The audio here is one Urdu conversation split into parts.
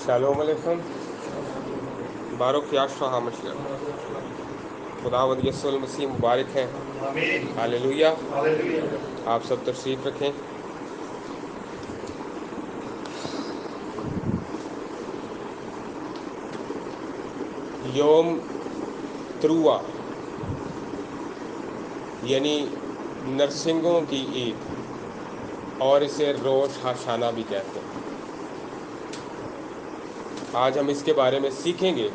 شالوم علیکم. بارک یاشوا مشیح. خداوند یسوع المسیح مبارک ہے. ہاللویہ. آپ سب تشریف رکھیں. یوم تروا یعنی نرسنگوں کی عید، اور اسے روش ہاشانہ بھی کہتے ہیں. آج ہم اس کے بارے میں سیکھیں گے.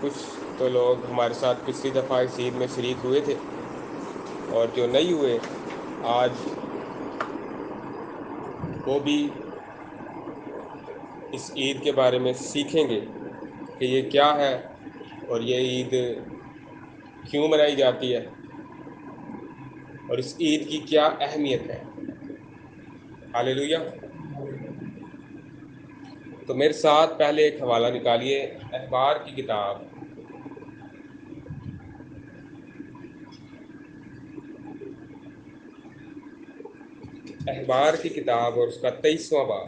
کچھ تو لوگ ہمارے ساتھ پچھلی دفعہ اس عید میں شریک ہوئے تھے، اور جو نہیں ہوئے آج وہ بھی اس عید کے بارے میں سیکھیں گے کہ یہ کیا ہے اور یہ عید کیوں منائی جاتی ہے اور اس عید کی کیا اہمیت ہے. ہاللویہ. تو میرے ساتھ پہلے ایک حوالہ نکالیے. اخبار کی کتاب اخبار کی کتاب اور اس کا 23واں باب.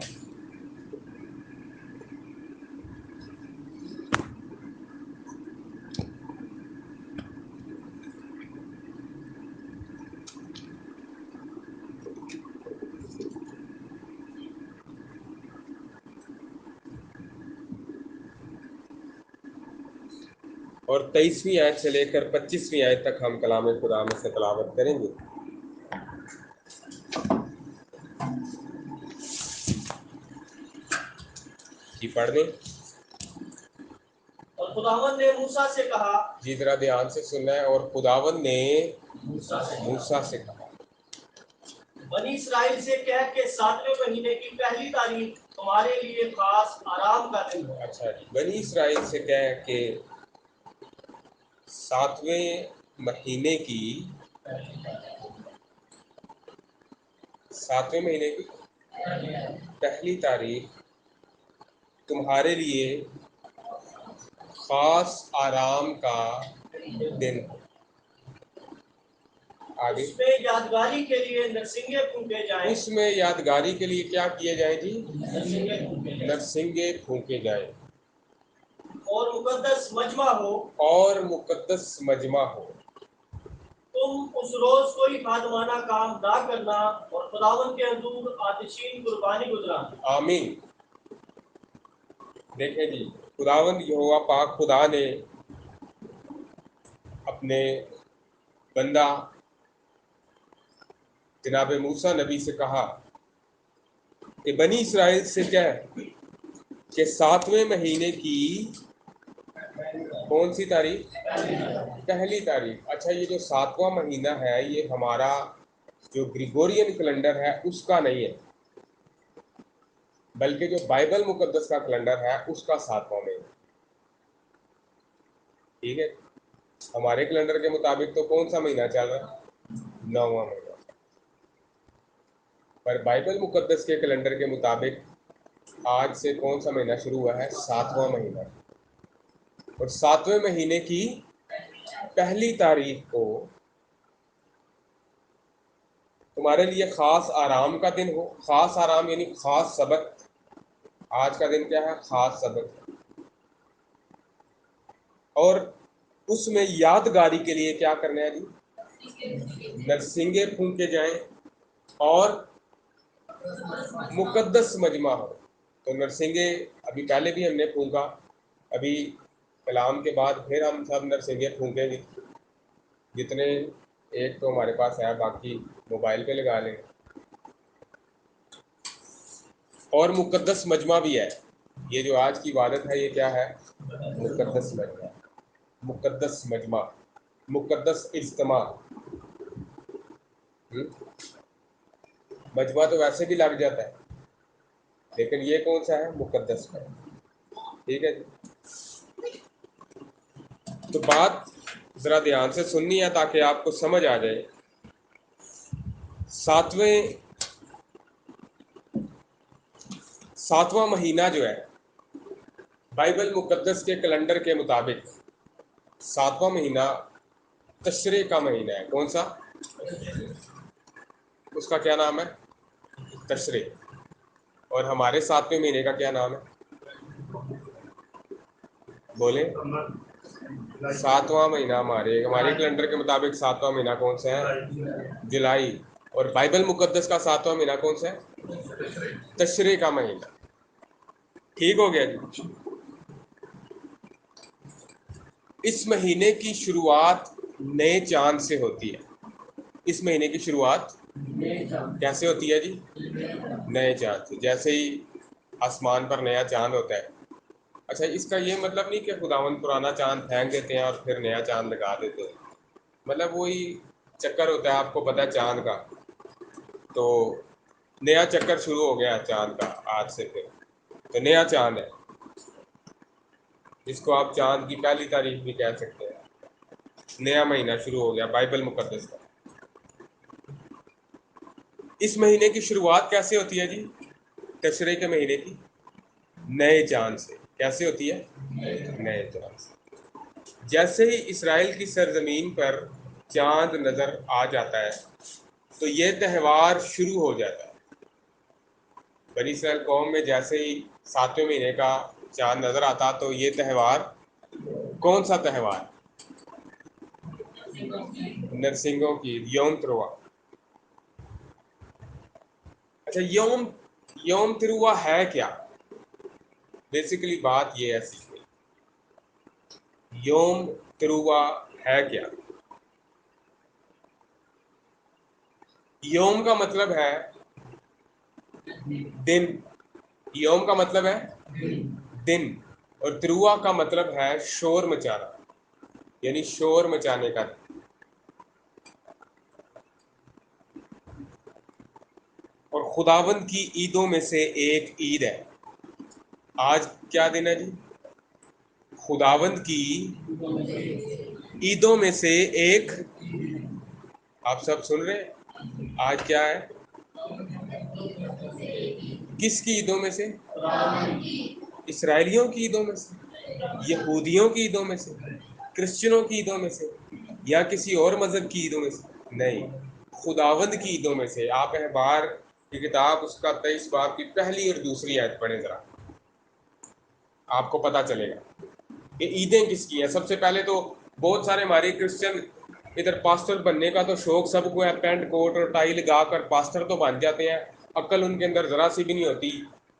اور 23ویں آیت سے لے کر 25ویں آیت تک ہم کلام خدا میں سے تلاوت کریں گے. جی پڑھ دیں. اور خداوند نے موسیٰ سے کہا. جی ذرا دھیان سے سننا ہے. اور خداوند نے موسیٰ سے کہا. بنی اسرائیل سے کہہ کہ 7ویں مہینے کی پہلی تاریخ تمہارے لیے خاص آرام کا دن ہے. اچھا جی. بنی اسرائیل سے کہہ کہ 7ویں مہینے کی 7ویں مہینے کی پہلی تاریخ تمہارے لیے خاص آرام کا دن ہو. آگے. اس میں یادگاری کے لیے نرسنگے پھونکے جائیں. اس میں یادگاری کے لیے کیا کیے جائیں جی؟ نرسنگے پھونکے جائیں. نرسنگے پھونکے جائیں. اور مقدس مجمع ہو. اور مقدس مجمع ہو. تم اس روز کوئی خادمانہ کام نہ کرنا اور خداوند کے حضور آتشین قربانی گزرانا. آمین. دیکھیں جی، خداوند یہوہ پاک خدا نے اپنے بندہ جناب موسیٰ نبی سے کہا کہ بنی اسرائیل سے کہہ کہ 7ویں مہینے کی کون سی تاریخ؟ پہلی تاریخ. اچھا، یہ جو 7واں مہینہ ہے یہ ہمارا جو گریگورین کیلنڈر ہے اس کا نہیں ہے، بلکہ جو بائبل مقدس کا کیلنڈر ہے اس کا 7واں مہینہ. ٹھیک ہے. ہمارے کیلنڈر کے مطابق تو کون سا مہینہ چل رہا ہے؟ 9واں مہینہ. پر بائبل مقدس کے کیلنڈر کے مطابق آج سے کون سا مہینہ شروع ہوا ہے؟ 7واں مہینہ. اور 7ویں مہینے کی پہلی تاریخ کو تمہارے لیے خاص آرام کا دن ہو. خاص آرام یعنی خاص سبت. آج کا دن کیا ہے؟ خاص سبت. اور اس میں یادگاری کے لیے کیا کرنا ہے جی؟ نرسنگے پھونکے جائیں اور مقدس مجمع ہو. تو نرسنگے ابھی پہلے بھی ہم نے پھونکا، ابھی کلام کے بعد پھر ہم سب نرسنگے پھونکیں گے. جتنے ایک تو ہمارے پاس ہے، باقی موبائل پہ لگا لیں. اور مقدس مجمع بھی ہے. یہ جو آج کی عبادت ہے یہ کیا ہے؟ مقدس مجمع. مقدس مجمع، مقدس اجتماع. مجمع تو ویسے بھی لگ جاتا ہے، لیکن یہ کون سا ہے؟ مقدس مجمع. ٹھیک ہے جی. تو بات ذرا دھیان سے سننی ہے تاکہ آپ کو سمجھ آ جائے. 7واں مہینہ جو ہے بائبل مقدس کے کیلنڈر کے مطابق 7واں مہینہ تشریع کا مہینہ ہے. کون سا؟ اس کا کیا نام ہے؟ تشریع. اور ہمارے 7ویں مہینے کا کیا نام ہے؟ بولیں. 7واں مہینہ ہمارے کیلنڈر کے مطابق 7واں مہینہ کون سا ہے؟ جولائی. اور بائبل مقدس کا 7واں مہینہ کون سا ہے؟ تشریع کا مہینہ. ٹھیک ہو گیا جی. اس مہینے کی شروعات نئے چاند سے ہوتی ہے. اس مہینے کی شروعات کیسے ہوتی ہے جی؟ نئے چاند سے. جیسے ہی آسمان پر نیا چاند ہوتا ہے. اچھا اس کا یہ مطلب نہیں کہ خداوند پرانا چاند پھینک دیتے ہیں اور پھر نیا چاند لگا دیتے ہیں. مطلب وہی چکر ہوتا ہے، آپ کو پتہ ہے چاند کا. تو نیا چکر شروع ہو گیا چاند کا آج سے. پھر تو نیا چاند ہے جس کو آپ چاند کی پہلی تاریخ بھی کہہ سکتے ہیں. نیا مہینہ شروع ہو گیا بائبل مقدس کا. اس مہینے کی شروعات کیسے ہوتی ہے جی؟ تشریع کے مہینے کی نئے چاند سے. کیسے ہوتی ہے؟ نئے چاند سے. جیسے ہی اسرائیل کی سرزمین پر چاند نظر آ جاتا ہے تو یہ تہوار شروع ہو جاتا ہے. بنی اسرائیل قوم میں جیسے ہی 7ویں مہینے کا چاند نظر آتا تو یہ تہوار کون سا تہوار؟ نرسنگوں کی یوم تروا. اچھا یوم تروا ہے کیا؟ بیسیکلی بات یہ ہے یوم تروا ہے کیا؟ یوم کا مطلب ہے دن. یوم کا مطلب ہے دن. اور تروا کا مطلب ہے شور مچانا، یعنی شور مچانے کا. اور خداوند کی عیدوں میں سے ایک عید ہے. آج کیا دن ہے جی؟ خداوند کی عیدوں میں سے ایک. آپ سب سن رہے ہیں؟ آج کیا ہے؟ کس کی عیدوں میں سے؟ اسرائیلیوں کی عیدوں میں سے، یہودیوں کی عیدوں میں سے، کرسچنوں کی عیدوں میں سے، یا کسی اور مذہب کی عیدوں میں سے؟ نہیں، خداوند کی عیدوں میں سے. آپ احبار کی کتاب اس کا 23 باب کی پہلی اور دوسری آیت پڑھیں ذرا، آپ کو پتہ چلے گا کہ عیدیں کس کی ہیں. سب سے پہلے تو بہت سارے ہمارے کرسچن ادھر پاسٹر بننے کا تو شوق سب کو ہے، پینٹ کوٹ اور ٹائی لگا کر پاسٹر تو بن جاتے ہیں، عقل ان کے اندر ذرا سی بھی نہیں ہوتی.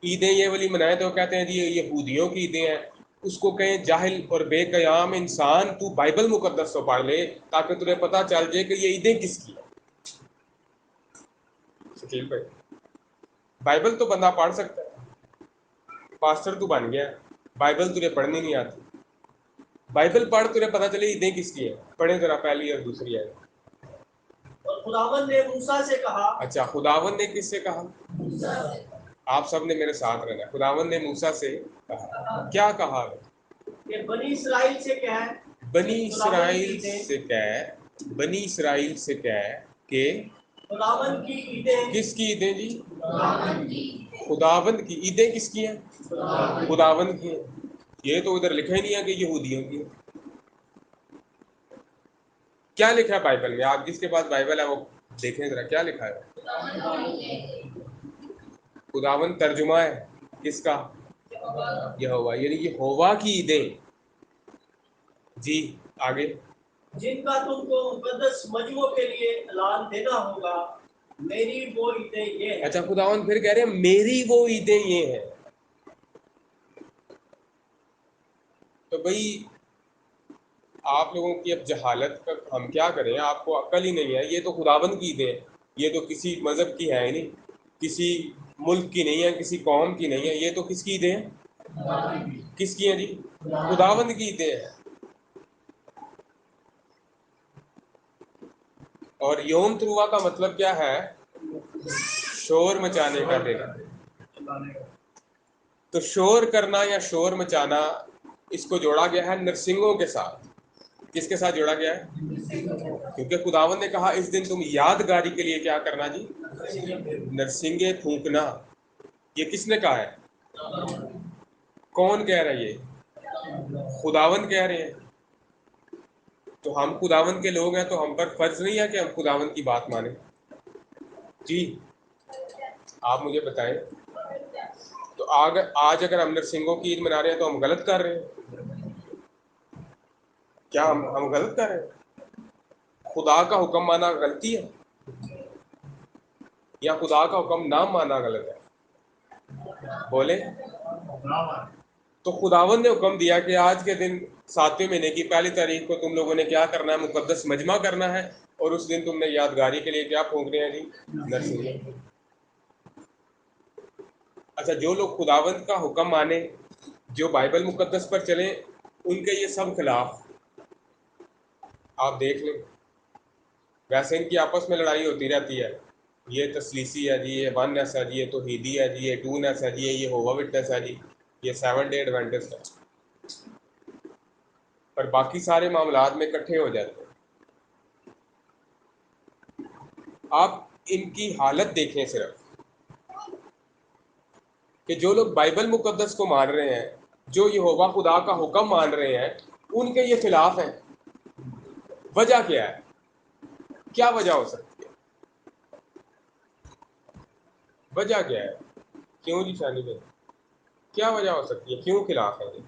عیدیں یہ والی منائیں تو کہتے ہیں جی یہ یہودیوں کی عیدیں ہیں. اس کو کہیں جاہل اور بے قیام انسان، تو بائبل مقدس تو پڑھ لے تاکہ تمہیں پتہ چل جائے کہ یہ عیدیں کس کی ہیں. شکیل بھائی، بائبل تو بندہ پڑھ سکتا ہے، پاسٹر تو بن گیا، بائبل تجھے پڑھنی نہیں آتی. بائبل پڑھ تجھے پتہ چلے عیدیں کس کی ہیں. پڑھیں ذرا پہلی اور دوسری آیت. اور خداوند نے موسیٰ سے کہا. اچھا خداوند نے کس سے کہا؟ آپ سب نے میرے ساتھ رہنا. خداوند نے موسیٰ سے کہا. کیا کہا؟ کہ بنی اسرائیل سے کہہ، بنی اسرائیل سے کہہ، بنی اسرائیل سے کہہ کہ خداوند کی عیدیں. کس کی عیدیں جی؟ خداوند کی عیدیں کس کی ہیں؟ خداوند کی ہیں. یہ تو ادھر لکھا ہی نہیں ہے کہ یہودیوں کی. کیا لکھا ہے بائبل میں؟ آپ جس کے پاس بائبل ہے وہ دیکھیں ذرا کیا لکھا ہے. خداوند ترجمہ ہے کس کا؟ یہوہ، یعنی یہوہ کی عیدیں. جی آگے. جن کا تم کو مقدس مجموعوں کے لیے اعلان دینا ہوگا، میری وہ عیدیں یہ ہیں. اچھا خداوند پھر کہہ رہے ہیں میری وہ عیدیں یہ ہیں. تو بھئی آپ لوگوں کی اب جہالت کا ہم کیا کریں، آپ کو عقل ہی نہیں ہے. یہ تو خداوند کی عیدیں ہیں، یہ تو کسی مذہب کی ہے نہیں، کسی ملک کی نہیں ہے، کسی قوم کی نہیں ہے. یہ تو کس کی عیدیں ہیں؟ کس کی ہیں جی؟ خداوند کی عیدیں ہیں. اور یوم تروا کا مطلب کیا ہے؟ شور مچانے کا دن. تو شور کرنا یا شور مچانا، اس کو جوڑا گیا ہے نرسنگوں کے ساتھ. کس کے ساتھ جوڑا گیا ہے؟ کیونکہ خداوند نے کہا اس دن تم یادگاری کے لیے کیا کرنا جی؟ نرسنگیں پھونکنا. یہ کس نے کہا ہے؟ کون کہہ رہا ہے؟ یہ خداوند کہہ رہے ہیں. تو ہم خداوند کے لوگ ہیں تو ہم پر فرض نہیں ہے کہ ہم خداوند کی بات مانیں. جی آپ مجھے بتائیں آج اگر ہم نرسنگوں کی عید منا رہے ہیں تو ہم غلط کر رہے ہیں؟ کیا ہم غلط کر رہے ہیں؟ خدا کا حکم مانا غلطی ہے یا خدا کا حکم نہ مانا غلط ہے؟ بولے. تو خداوند نے حکم دیا کہ آج کے دن 7ویں مہینے کی 1 کو تم لوگوں نے کیا کرنا ہے؟ مقدس مجمع کرنا ہے، اور اس دن تم نے یادگاری کے لیے کیا پھونکنے ہیں جی؟ نرسنگے. اچھا، جو لوگ خداوند کا حکم مانے، جو بائبل مقدس پر چلیں، ان کے یہ سب خلاف. آپ دیکھ لیں، ویسے ان کی آپس میں لڑائی ہوتی رہتی ہے. یہ تثلیثی ہے جی، یہ ون ایس ہے جی، یہ توحیدی ہے جی، یہ ٹون ایس ہے جی، یہ ہووا وٹنس ہے جی، یہ 7 ڈے ایڈوینٹسٹ ہے. پر باقی سارے معاملات میں اکٹھے ہو جاتے ہیں. آپ ان کی حالت دیکھیں صرف، کہ جو لوگ بائبل مقدس کو مان رہے ہیں، جو یہوہ خدا کا حکم مان رہے ہیں، ان کے یہ خلاف ہیں. وجہ کیا ہے؟ کیا وجہ ہو سکتی ہے؟ وجہ کیا ہے؟ کیوں جی شانی بھائی، کیا وجہ ہو سکتی ہے؟ کیوں خلاف ہے جی؟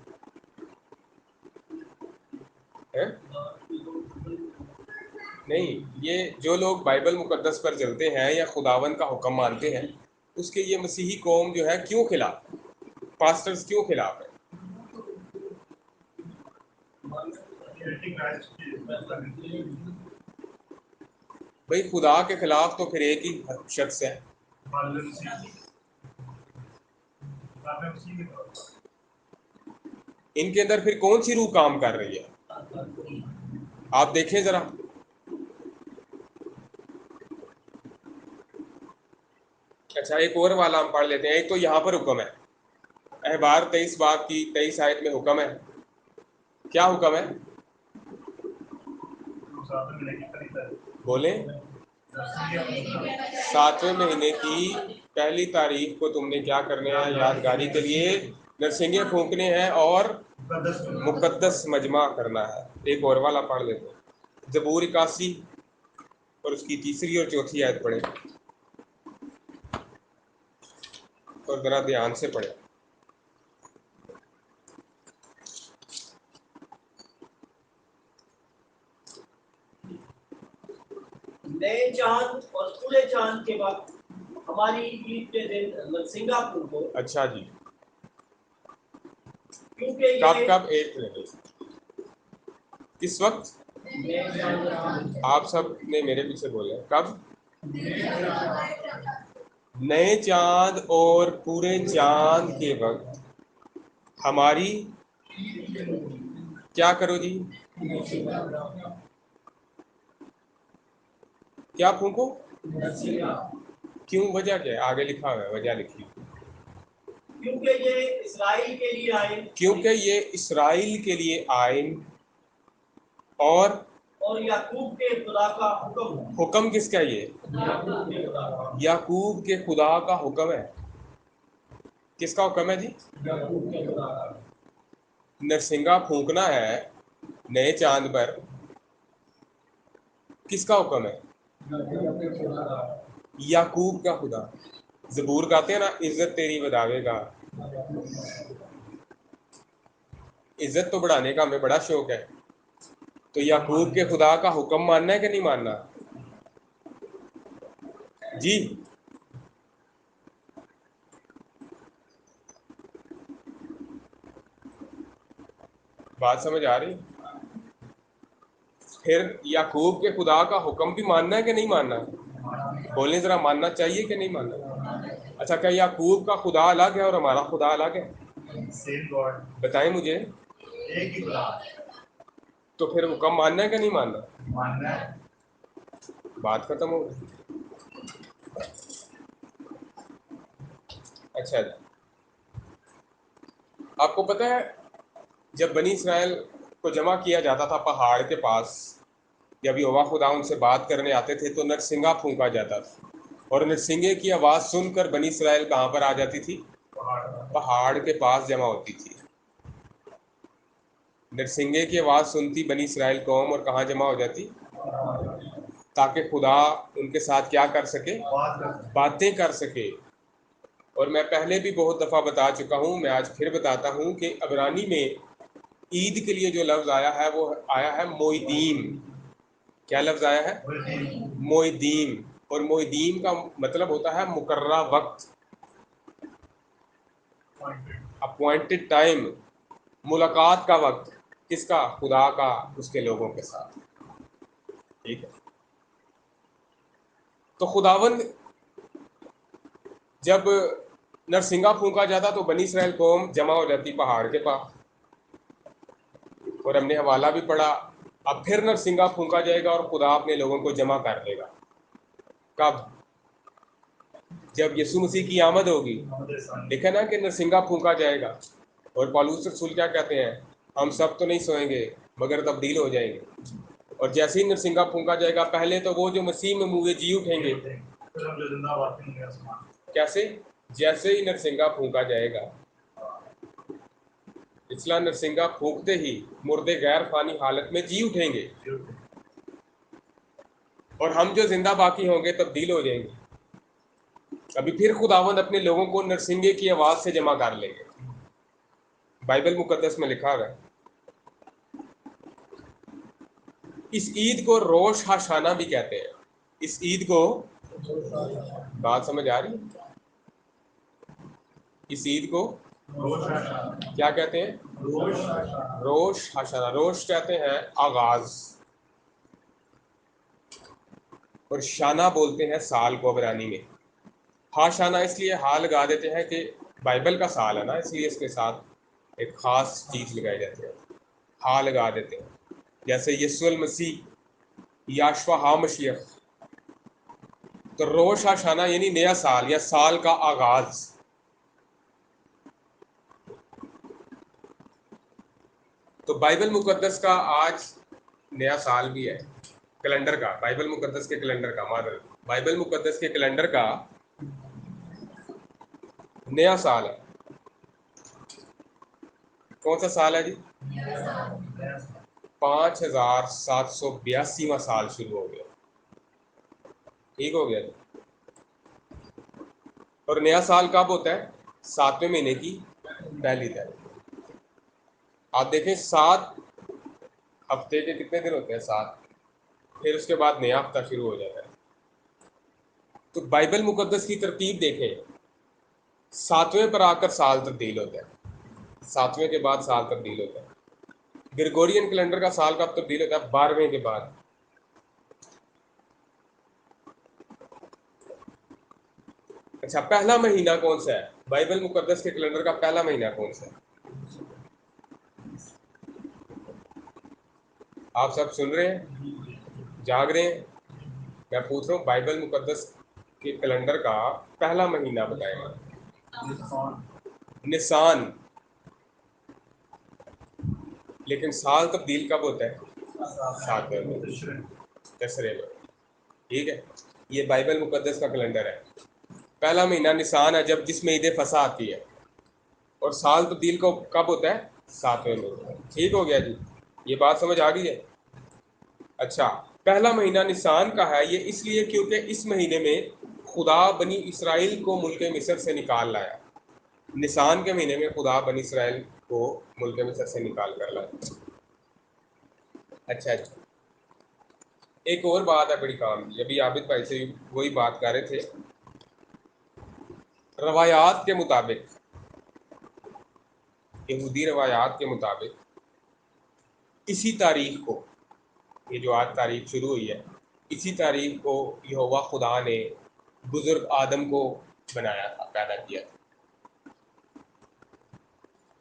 نہیں، یہ جو لوگ بائبل مقدس پر چلتے ہیں یا خداوند کا حکم مانتے ہیں، اس کے یہ مسیحی قوم جو ہے کیوں خلاف ہے؟ پاسٹرز کیوں خلاف ہے؟ بھئی خدا کے خلاف تو پھر ایک ہی شخص ہے. ان کے اندر پھر کون سی روح کام کر رہی ہے؟ آپ دیکھیں ذرا. اچھا، ایک اور والا ہم پڑھ لیتے ہیں. ایک تو یہاں پر حکم ہے، احبار 23 باب کی 23 آیت میں حکم ہے. کیا حکم ہے؟ بولیں. 7ویں مہینے کی 1 کو تم نے کیا کرنا ہے؟ یادگاری کے لیے نرسنگے پھونکنے ہیں اور مقدس مجمع کرنا ہے. ایک اور والا پڑھ لیتے ہیں، زبور 81 اور اس کی 3 اور 4 آیت پڑھیں، اور ذرا دھیان سے پڑھیں. نئے چاند اور کھلے چاند کے وقت ہماری عید کے دن نرسنگا پھونکو. اچھا جی، کیونکہ کب ایک منٹ، کس وقت؟ آپ سب نے میرے پیچھے بولے کب؟ نئے چاند اور پورے چاند کے وقت ہماری کیا کرو جی؟ کیا پھونکو؟ کیوں؟ وجہ کیا ہے؟ آگے لکھا ہوا ہے، وجہ لکھی. کیونکہ یہ اسرائیل کے لیے آئین، کیونکہ یہ اسرائیل کے لیے آئین اور یعقوب کے خدا کا حکم. حکم کس کا؟ یہ یعقوب کے خدا کا حکم ہے. کس کا حکم ہے جی؟ نرسنگا پھونکنا ہے نئے چاند پر، کس کا حکم ہے؟ یعقوب کا خدا. زبور گاتے ہیں نا، عزت تیری بڑھاوے گا. عزت تو بڑھانے کا ہمیں بڑا شوق ہے. تو یعقوب کے خدا کا حکم ماننا ہے کہ نہیں ماننا جی؟ بات سمجھ آ رہی؟ پھر یعقوب کے خدا کا حکم بھی ماننا ہے کہ نہیں ماننا؟ بولیں ذرا، ماننا چاہیے کہ نہیں ماننا؟ اچھا، کیا یعقوب کا خدا الگ ہے اور ہمارا خدا الگ ہے؟ بتائیں مجھے. تو پھر حکم ماننا ہے کہ نہیں ماننا؟ بات ختم ہو گئی. اچھا جی، آپ کو پتہ ہے جب بنی اسرائیل کو جمع کیا جاتا تھا پہاڑ کے پاس، جب یہوہ خدا ان سے بات کرنے آتے تھے تو نرسنگا پھونکا جاتا تھا، اور نرسنگے کی آواز سن کر بنی اسرائیل کہاں پر آ جاتی تھی؟ پہاڑ کے پاس جمع ہوتی تھی. نرسنگے کی آواز سنتی بنی اسرائیل قوم، اور کہاں جمع ہو جاتی؟ تاکہ خدا ان کے ساتھ کیا کر سکے؟ باتیں کر سکے. اور میں پہلے بھی بہت دفعہ بتا چکا ہوں، میں آج پھر بتاتا ہوں کہ عبرانی میں عید کے لیے جو لفظ آیا ہے وہ آیا ہے موئدین۔ کیا لفظ آیا ہے؟ موئدین۔ اور موئدین کا مطلب ہوتا ہے مقررہ وقت، اپوائنٹڈ ٹائم، ملاقات کا وقت۔ کس کا؟ خدا کا اس کے لوگوں کے ساتھ۔ ٹھیک ہے، تو خداوند جب نرسنگا پھونکا جاتا تو بنی اسرائیل قوم جمع ہو جاتی پہاڑ کے پاس، اور ہم نے حوالہ بھی پڑھا۔ اب پھر نرسنگا پھونکا جائے گا اور خدا اپنے لوگوں کو جمع کر دے گا۔ کب؟ جب یسوع مسیح کی آمد ہوگی۔ دیکھا نا کہ نرسنگا پھونکا جائے گا، اور پالوس رسول کیا کہتے ہیں؟ ہم سب تو نہیں سوئیں گے مگر تبدیل ہو جائیں گے۔ اور جیسے ہی نرسنگا پھونکا جائے گا، پہلے تو وہ جو مسیح میں موئے جی اٹھیں گے۔ کیسے؟ جیسے ہی نرسنگا پھونکا جائے گا، پچھلا نرسنگا پھونکتے ہی مردے غیر فانی حالت میں جی اٹھیں گے، اور ہم جو زندہ باقی ہوں گے تبدیل ہو جائیں گے۔ ابھی پھر خداوند اپنے لوگوں کو نرسنگے کی آواز سے جمع کر لیں گے۔ بائبل مقدس میں لکھا ہے اس عید کو روش ہاشانہ بھی کہتے ہیں۔ اس عید کو، بات سمجھ آ رہی ہے؟ اس عید کو کیا کہتے ہیں؟ روش ہاشانہ۔ روش کہتے ہیں آغاز، اور شانہ بولتے ہیں سال کو عبرانی میں۔ ہاشانہ اس لیے ہا لگا دیتے ہیں کہ بائبل کا سال ہے نا، اس لیے اس کے ساتھ ایک خاص چیز لگائی جاتی ہے، ہا لگا دیتے ہیں۔ جیسے یسوع المسیح، یاشوا ہا مشیخ۔ تو روش ہاشانہ یعنی نیا سال یا سال کا آغاز۔ تو بائبل مقدس کا آج نیا سال بھی ہے، کیلنڈر کا، بائبل مقدس کے کیلنڈر کا، مادر بائبل مقدس کے کیلنڈر کا نیا سال ہے۔ کون سا سال ہے جی؟ 5782واں سال شروع ہو گیا۔ ٹھیک ہو گیا جی؟ اور نیا سال کب ہوتا ہے؟ 7ویں مہینے کی پہلی تاریخ۔ آپ دیکھیں 7 ہفتے کے کتنے دن ہوتے ہیں؟ 7۔ پھر اس کے بعد نیا ہفتہ شروع ہو جاتا ہے۔ تو بائبل مقدس کی ترتیب دیکھیں، 7ویں پر آ کر سال تبدیل ہوتا ہے، 7ویں کے بعد سال تبدیل ہوتا ہے۔ گریگورین کیلنڈر کا سال کب تبدیل ہوتا ہے؟ 12ویں کے بعد۔ اچھا، پہلا مہینہ کون سا ہے بائبل مقدس کے کیلنڈر کا؟ پہلا مہینہ کون سا ہے؟ آپ سب سن رہے ہیں؟ جاگ رہے ہیں؟ میں پوچھ رہا ہوں بائبل مقدس کے کیلنڈر کا پہلا مہینہ بتائیں گا۔ نسان۔ لیکن سال تبدیل کب ہوتا ہے؟ 7ویں میں، تشرے میں۔ ٹھیک ہے، یہ بائبل مقدس کا کیلنڈر ہے۔ پہلا مہینہ نسان ہے، جس میں عید فصح آتی ہے، اور سال تبدیل کو کب ہوتا ہے؟ 7ویں میں۔ ٹھیک ہو گیا جی؟ یہ بات سمجھ آ گئی ہے؟ اچھا، پہلا مہینہ نسان کا ہے، یہ اس لیے کیونکہ اس مہینے میں خدا بنی اسرائیل کو ملک مصر سے نکال لایا۔ نسان کے مہینے میں خدا بنی اسرائیل کو ملک مصر سے نکال کر لایا۔ اچھا، ایک اور بات ہے بڑی کام کی، ابھی عابد بھائی سے وہی بات کر رہے تھے۔ روایات کے مطابق، یہودی روایات کے مطابق، اسی تاریخ کو، یہ جو آج تاریخ شروع ہوئی ہے، اسی تاریخ کو یہوہ خدا نے بزرگ آدم کو بنایا تھا، پیدا کیا تھا،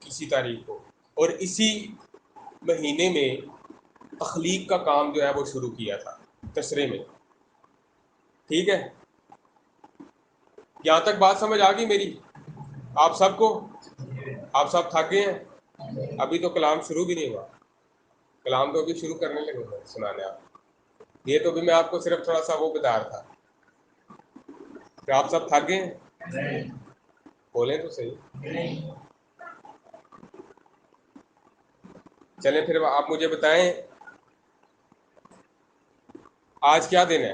اسی تاریخ کو۔ اور اسی مہینے میں تخلیق کا کام جو ہے وہ شروع کیا تھا، تشرے میں۔ ٹھیک ہے، یہاں تک بات سمجھ آ گئی میری آپ سب کو؟ آپ سب تھک گئے ہیں؟ ابھی تو کلام شروع بھی نہیں ہوا، کلام تو ابھی شروع کرنے لگے ہیں سنانے آپ۔ یہ تو بھی میں آپ کو صرف تھوڑا سا وہ بتا رہا تھا کہ آپ سب تھک گئے ہیں؟ بولیں تو صحیح۔ چلیں پھر آپ مجھے بتائیں آج کیا دن ہے؟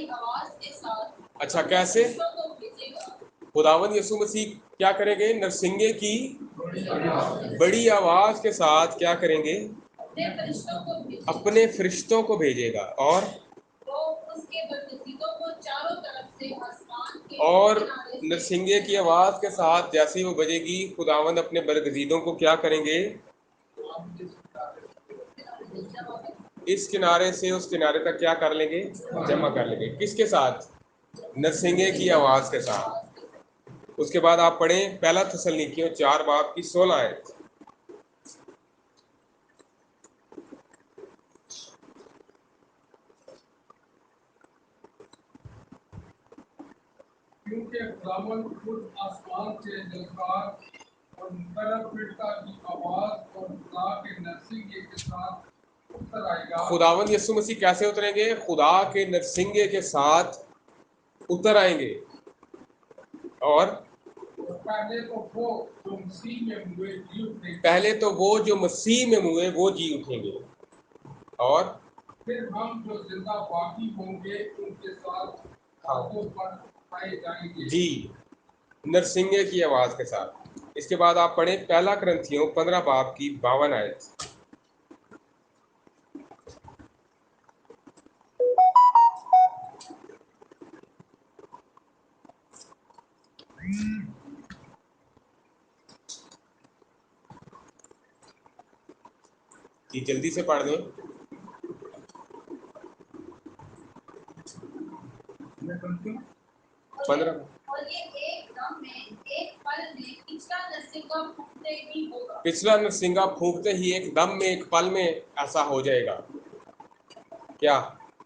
بڑی آواز کے ساتھ اچھا کیسے؟ فرشتوں کو بھیجے گا خداوند یسوع مسیح کیا کریں گے؟ نرسنگے کی بڑی آواز کے ساتھ کیا کریں گے؟ اپنے فرشتوں کو بھیجے گا اپنے فرشتوں کو بھیجے گا، اور وہ اس کے برگزیدوں کو چاروں طرف سے آسمان کے اور کنارے سے نرسنگے کی آواز کے ساتھ جیسے ہی وہ بجے گی خداوند اپنے برگزیدوں کو کیا کریں گے؟ اس کنارے سے اس کنارے تک کیا کر لیں گے؟ جمع کر لیں گے۔ کس کے ساتھ؟ نرسنگے کی آواز کے ساتھ۔ اس کے بعد آپ پڑھیں پہلا تسلنیکیوں 4 باب کی 16 آیت۔ کیونکہ خداوند خود آسمان سے جلکار اور مقرر فرشتہ کی آواز اور خدا کے نرسنگے کے ساتھ اتر آئے گا۔ خداوند یسوع مسیح کیسے اتریں گے؟ خدا کے نرسنگے کے ساتھ اتر آئیں گے، اور پہلے تو وہ جو مسیح میں ہوئے جی اٹھیں گے، پہلے تو وہ جو مسیح میں ہوئے وہ جی اٹھیں گے، اور پھر ہم جو زندہ باقی ہوں گے ان کے ساتھ ہاتھوں پر اٹھائے جائیں گے۔ جی نرسنگے کی آواز کے ساتھ۔ اس کے بعد آپ پڑھیں پہلا کرنتھیوں 15 باب کی 52 آیت۔ جی جلدی سے پڑھ دیں۔ 15 اور یہ ایک دم میں ایک پل میں پچھلا نرسنگا پھونکتے ہی ہوگا۔ پچھلا نرسنگا پھونکتے ہی ایک دم میں ایک پل میں ایسا ہو جائے گا۔ کیا؟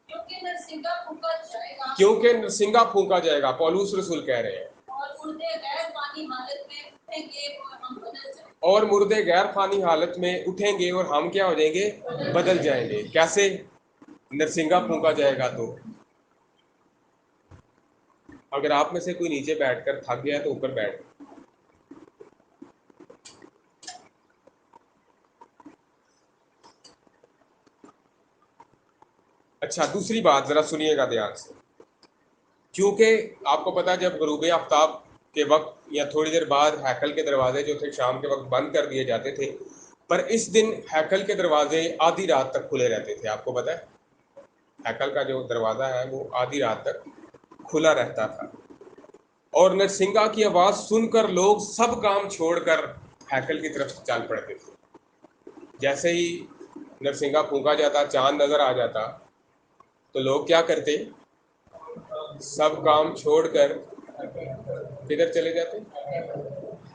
کیونکہ نرسنگا پھونکا جائے گا کیونکہ نرسنگا پھونکا جائے گا، پولوس رسول کہہ رہے ہیں، اور مردے غیر فانی حالت میں اٹھیں گے اور ہم بدل جائیں گے۔ اور مردے غیر فانی حالت میں اٹھیں گے اور ہم کیا ہو جائیں گے؟ بدل جائیں گے۔ کیسے؟ نرسنگا پھونکا جائے گا تو اگر آپ میں سے کوئی نیچے بیٹھ کر تھک گیا تو اوپر بیٹھ۔ اچھا دوسری بات ذرا سنیے گا دھیان سے، کیونکہ آپ کو پتا جب غروب آفتاب کے وقت یا تھوڑی دیر بعد ہیکل کے دروازے جو تھے شام کے وقت بند کر دیے جاتے تھے، پر اس دن ہیکل کے دروازے آدھی رات تک کھلے رہتے تھے۔ آپ کو پتا ہے ہیکل کا جو دروازہ ہے وہ آدھی رات تک کھلا رہتا تھا، اور نرسنگا کی آواز سن کر لوگ سب کام چھوڑ کر ہیکل کی طرف چل پڑتے تھے۔ جیسے ہی نرسنگا پھونکا جاتا، چاند نظر آ جاتا، تو لوگ کیا کرتے؟ سب کام چھوڑ کر کدھر چلے جاتے؟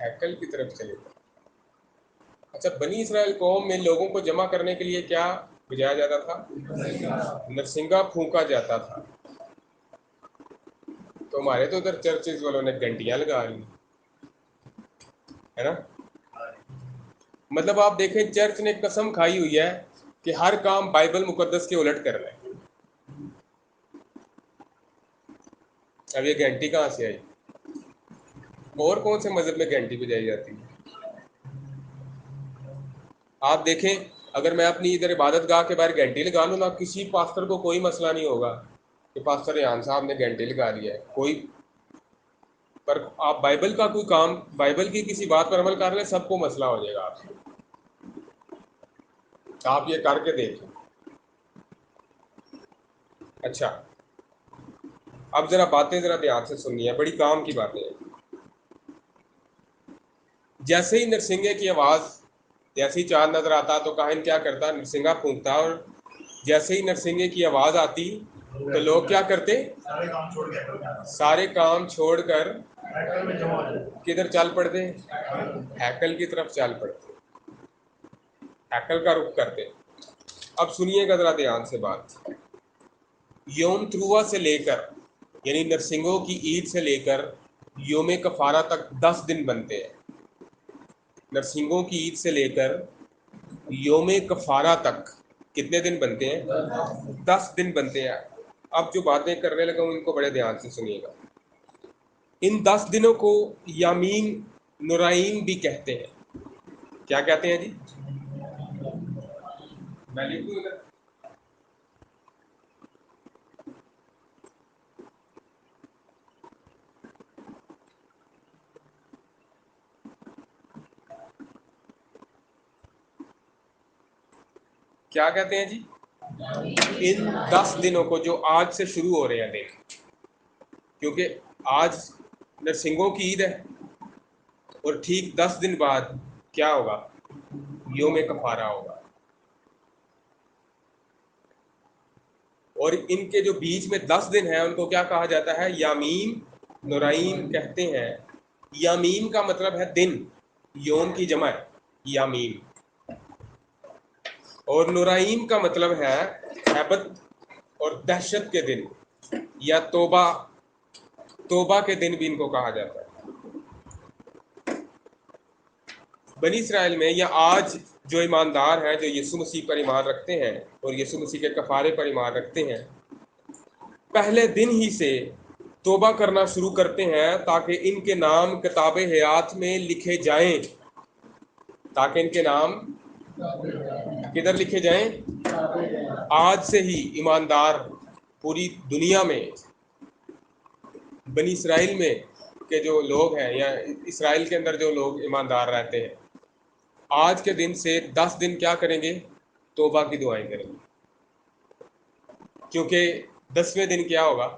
ہیکل کی طرف چلے جاتے۔ اچھا بنی اسرائیل قوم میں لوگوں کو جمع کرنے کے لیے کیا بجایا جاتا تھا؟ نرسنگا پھونکا جاتا تھا۔ تو ہمارے تو ادھر چرچز والوں نے گھنٹیاں لگا لی ہے نا۔ مطلب آپ دیکھیں چرچ نے قسم کھائی ہوئی ہے کہ ہر کام بائبل مقدس کے الٹ کرنا ہے۔ اب یہ گھنٹی کہاں سے آئی؟ اور کون سے مذہب میں گھنٹی بجائی جاتی ہے؟ آپ دیکھیں اگر میں اپنی ادھر عبادت گاہ کے باہر گھنٹی لگا لوں نا، کسی پاسٹر کو کوئی مسئلہ نہیں ہوگا کہ پاسٹر ریحان صاحب نے گھنٹی لگا لیا ہے کوئی، پر آپ بائبل کا کوئی کام، بائبل کی کسی بات پر عمل کر لیں سب کو مسئلہ ہو جائے گا آپ سے۔ آپ یہ کر کے دیکھیں۔ اچھا اب ذرا باتیں ذرا دھیان سے سننی ہے، بڑی کام کی باتیں ہیں۔ جیسے ہی نرسنگے کی آواز، جیسے ہی چاند نظر آتا تو کاہن کیا کرتا؟ نرسنگا پھونکتا، اور جیسے ہی نرسنگے کی آواز آتی تو لوگ کیا کرتے؟ سارے کام چھوڑ کر کدھر چل پڑتے؟ ہیکل کی طرف چل پڑتے، ہیکل کا رخ کرتے۔ اب سنیے گا ذرا دھیان سے بات۔ یوم تروہ سے لے کر یعنی نرسنگوں کی عید سے لے کر یوم کفارہ تک 10 دن بنتے ہیں۔ نرسنگوں کی عید سے لے کر یوم کفارہ تک کتنے دن بنتے ہیں؟ 10 دن بنتے ہیں۔ اب جو باتیں کرنے لگا ہوں ان کو بڑے دھیان سے سنیے گا۔ ان 10 دنوں کو یامین نورائین بھی کہتے ہیں۔ کیا کہتے ہیں جی؟ میں لکھوں ادھر۔ کیا کہتے ہیں جی؟ ان 10 دنوں کو جو آج سے شروع ہو رہے ہیں دن، کیونکہ آج نرسنگوں کی عید ہے، اور ٹھیک 10 دن بعد کیا ہوگا؟ یوم کفارہ ہوگا. اور ان کے جو بیچ میں 10 دن ہیں ان کو کیا کہا جاتا ہے؟ یامیم نورائیم کہتے ہیں. یامیم کا مطلب ہے دن، یوم کی جمع ہے یامیم، اور نورائیم کا مطلب ہے ہیبت اور دہشت کے دن، یا توبہ کے دن بھی ان کو کہا جاتا ہے. بنی اسرائیل میں یا آج جو ایماندار ہیں، جو یسوع مسیح پر ایمان رکھتے ہیں اور یسوع مسیح کے کفارے پر ایمان رکھتے ہیں، پہلے دن ہی سے توبہ کرنا شروع کرتے ہیں تاکہ ان کے نام کتاب حیات میں لکھے جائیں. تاکہ ان کے نام کدھر لکھے جائیں؟ آج سے ہی ایماندار پوری دنیا میں، بنی اسرائیل میں کے جو لوگ ہیں یا اسرائیل کے اندر جو لوگ ایماندار رہتے ہیں، آج کے دن سے 10 دن کیا کریں گے؟ توبہ کی دعائیں کریں گے. کیونکہ 10ویں دن کیا ہوگا؟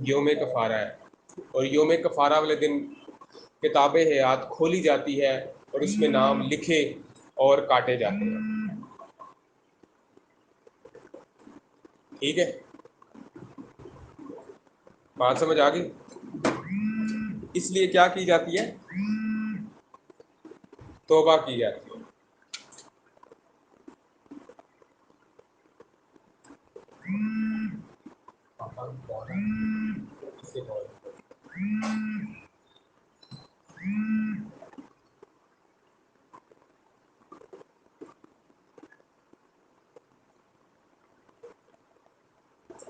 یوم کفارہ ہے، اور یوم کفارہ والے دن کتاب حیات کھولی جاتی ہے اور اس میں نام لکھے اور کاٹے جاتے ہیں. ٹھیک ہے، بات سمجھ آ گئی؟ اس لیے کیا کی جاتی ہے؟ توبہ کی جاتی ہے.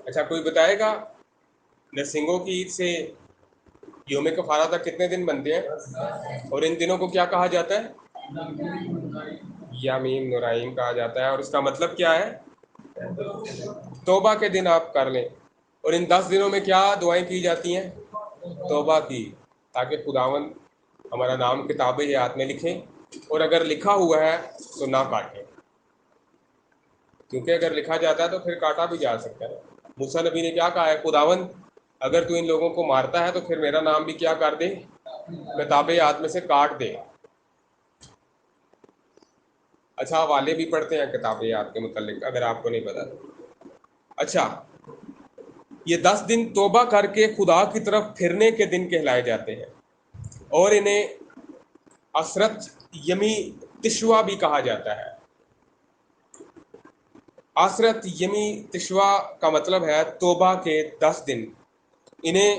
اچھا، کوئی بتائے گا نرسنگوں کی عید سے یوم کفارہ تک کتنے دن بنتے ہیں؟ اور ان دنوں کو کیا کہا جاتا ہے؟ یامین نورائیم کہا جاتا ہے. اور اس کا مطلب کیا ہے؟ توبہ کے دن آپ کر لیں. اور ان 10 دنوں میں کیا دعائیں کی جاتی ہیں؟ توبہ کی، تاکہ خداوند ہمارا نام کتاب حیات میں لکھیں، اور اگر لکھا ہوا ہے تو نہ کاٹیں، کیونکہ اگر لکھا جاتا ہے تو پھر کاٹا بھی جا سکتا ہے. موسیٰ نبی نے کیا کہا ہے؟ خداوند اگر تو ان لوگوں کو مارتا ہے تو پھر میرا نام بھی کیا کر دے؟ کتاب حیات میں سے کاٹ دے. اچھا، حوالے بھی پڑھتے ہیں کتاب حیات کے متعلق، اگر آپ کو نہیں پتا تو. اچھا، یہ 10 دن توبہ کر کے خدا کی طرف پھرنے کے دن کہلائے جاتے ہیں، اور انہیں عصرت یمی تشوا بھی کہا جاتا ہے. عصرت یمی تشوا کا مطلب ہے توبہ کے 10 دن. انہیں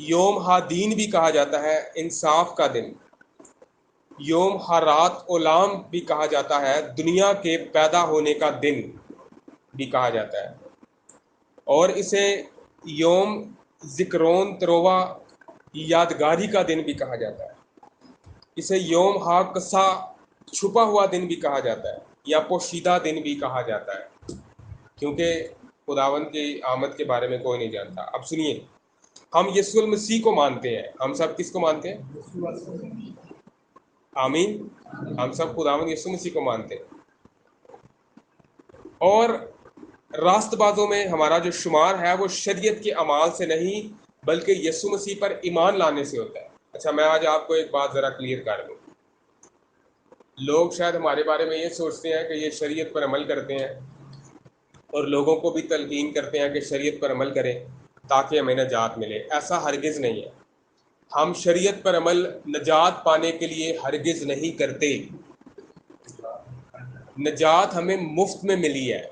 یوم ہادین بھی کہا جاتا ہے، انصاف کا دن. یوم حرات اولام بھی کہا جاتا ہے، دنیا کے پیدا ہونے کا دن بھی کہا جاتا ہے. اور اسے یوم ذکرون تروہ یادگاری کا دن بھی کہا جاتا ہے. اسے یوم ہاکسا چھپا ہوا دن بھی کہا جاتا ہے، یا پوشیدہ دن بھی کہا جاتا ہے، کیونکہ خداوند کی آمد کے بارے میں کوئی نہیں جانتا. اب سنیے، ہم یسوع المسیح کو مانتے ہیں. ہم سب کس کو مانتے ہیں؟ آمین. ہم سب خداوند یسوع مسیح کو مانتے ہیں. اور راست بازوں میں ہمارا جو شمار ہے وہ شریعت کے اعمال سے نہیں بلکہ یسوع مسیح پر ایمان لانے سے ہوتا ہے. اچھا، میں آج آپ کو ایک بات ذرا کلیئر کر دوں. لوگ شاید ہمارے بارے میں یہ سوچتے ہیں کہ یہ شریعت پر عمل کرتے ہیں، اور لوگوں کو بھی تلقین کرتے ہیں کہ شریعت پر عمل کریں تاکہ ہمیں نجات ملے. ایسا ہرگز نہیں ہے. ہم شریعت پر عمل نجات پانے کے لیے ہرگز نہیں کرتے. نجات ہمیں مفت میں ملی ہے.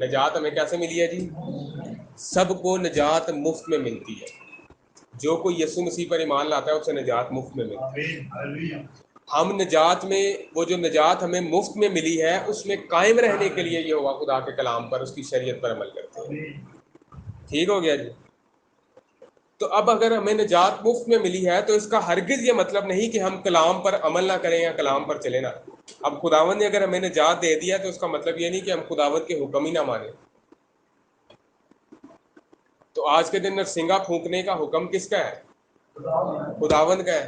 نجات ہمیں کیسے ملی ہے جی؟ سب کو نجات مفت میں ملتی ہے. جو کوئی یسوع مسیح پر ایمان لاتا ہے اسے نجات مفت میں ملتی ہے. ہم نجات میں، وہ جو نجات ہمیں مفت میں ملی ہے، اس میں قائم رہنے کے لیے یہ ہوا خدا کے کلام پر، اس کی شریعت پر عمل کرتے ہیں. ٹھیک ہو گیا جی؟ تو اب اگر ہمیں نجات مفت میں ملی ہے تو اس کا ہرگز یہ مطلب نہیں کہ ہم کلام پر عمل نہ کریں یا کلام پر چلیں نہ. اب خداوند نے اگر ہمیں نجات دے دیا تو اس کا مطلب یہ نہیں کہ ہم خداوند کے حکم ہی نہ مانیں. تو آج کے دن نرسنگا پھونکنے کا حکم کس کا ہے؟ خداوند کا ہے.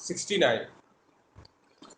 69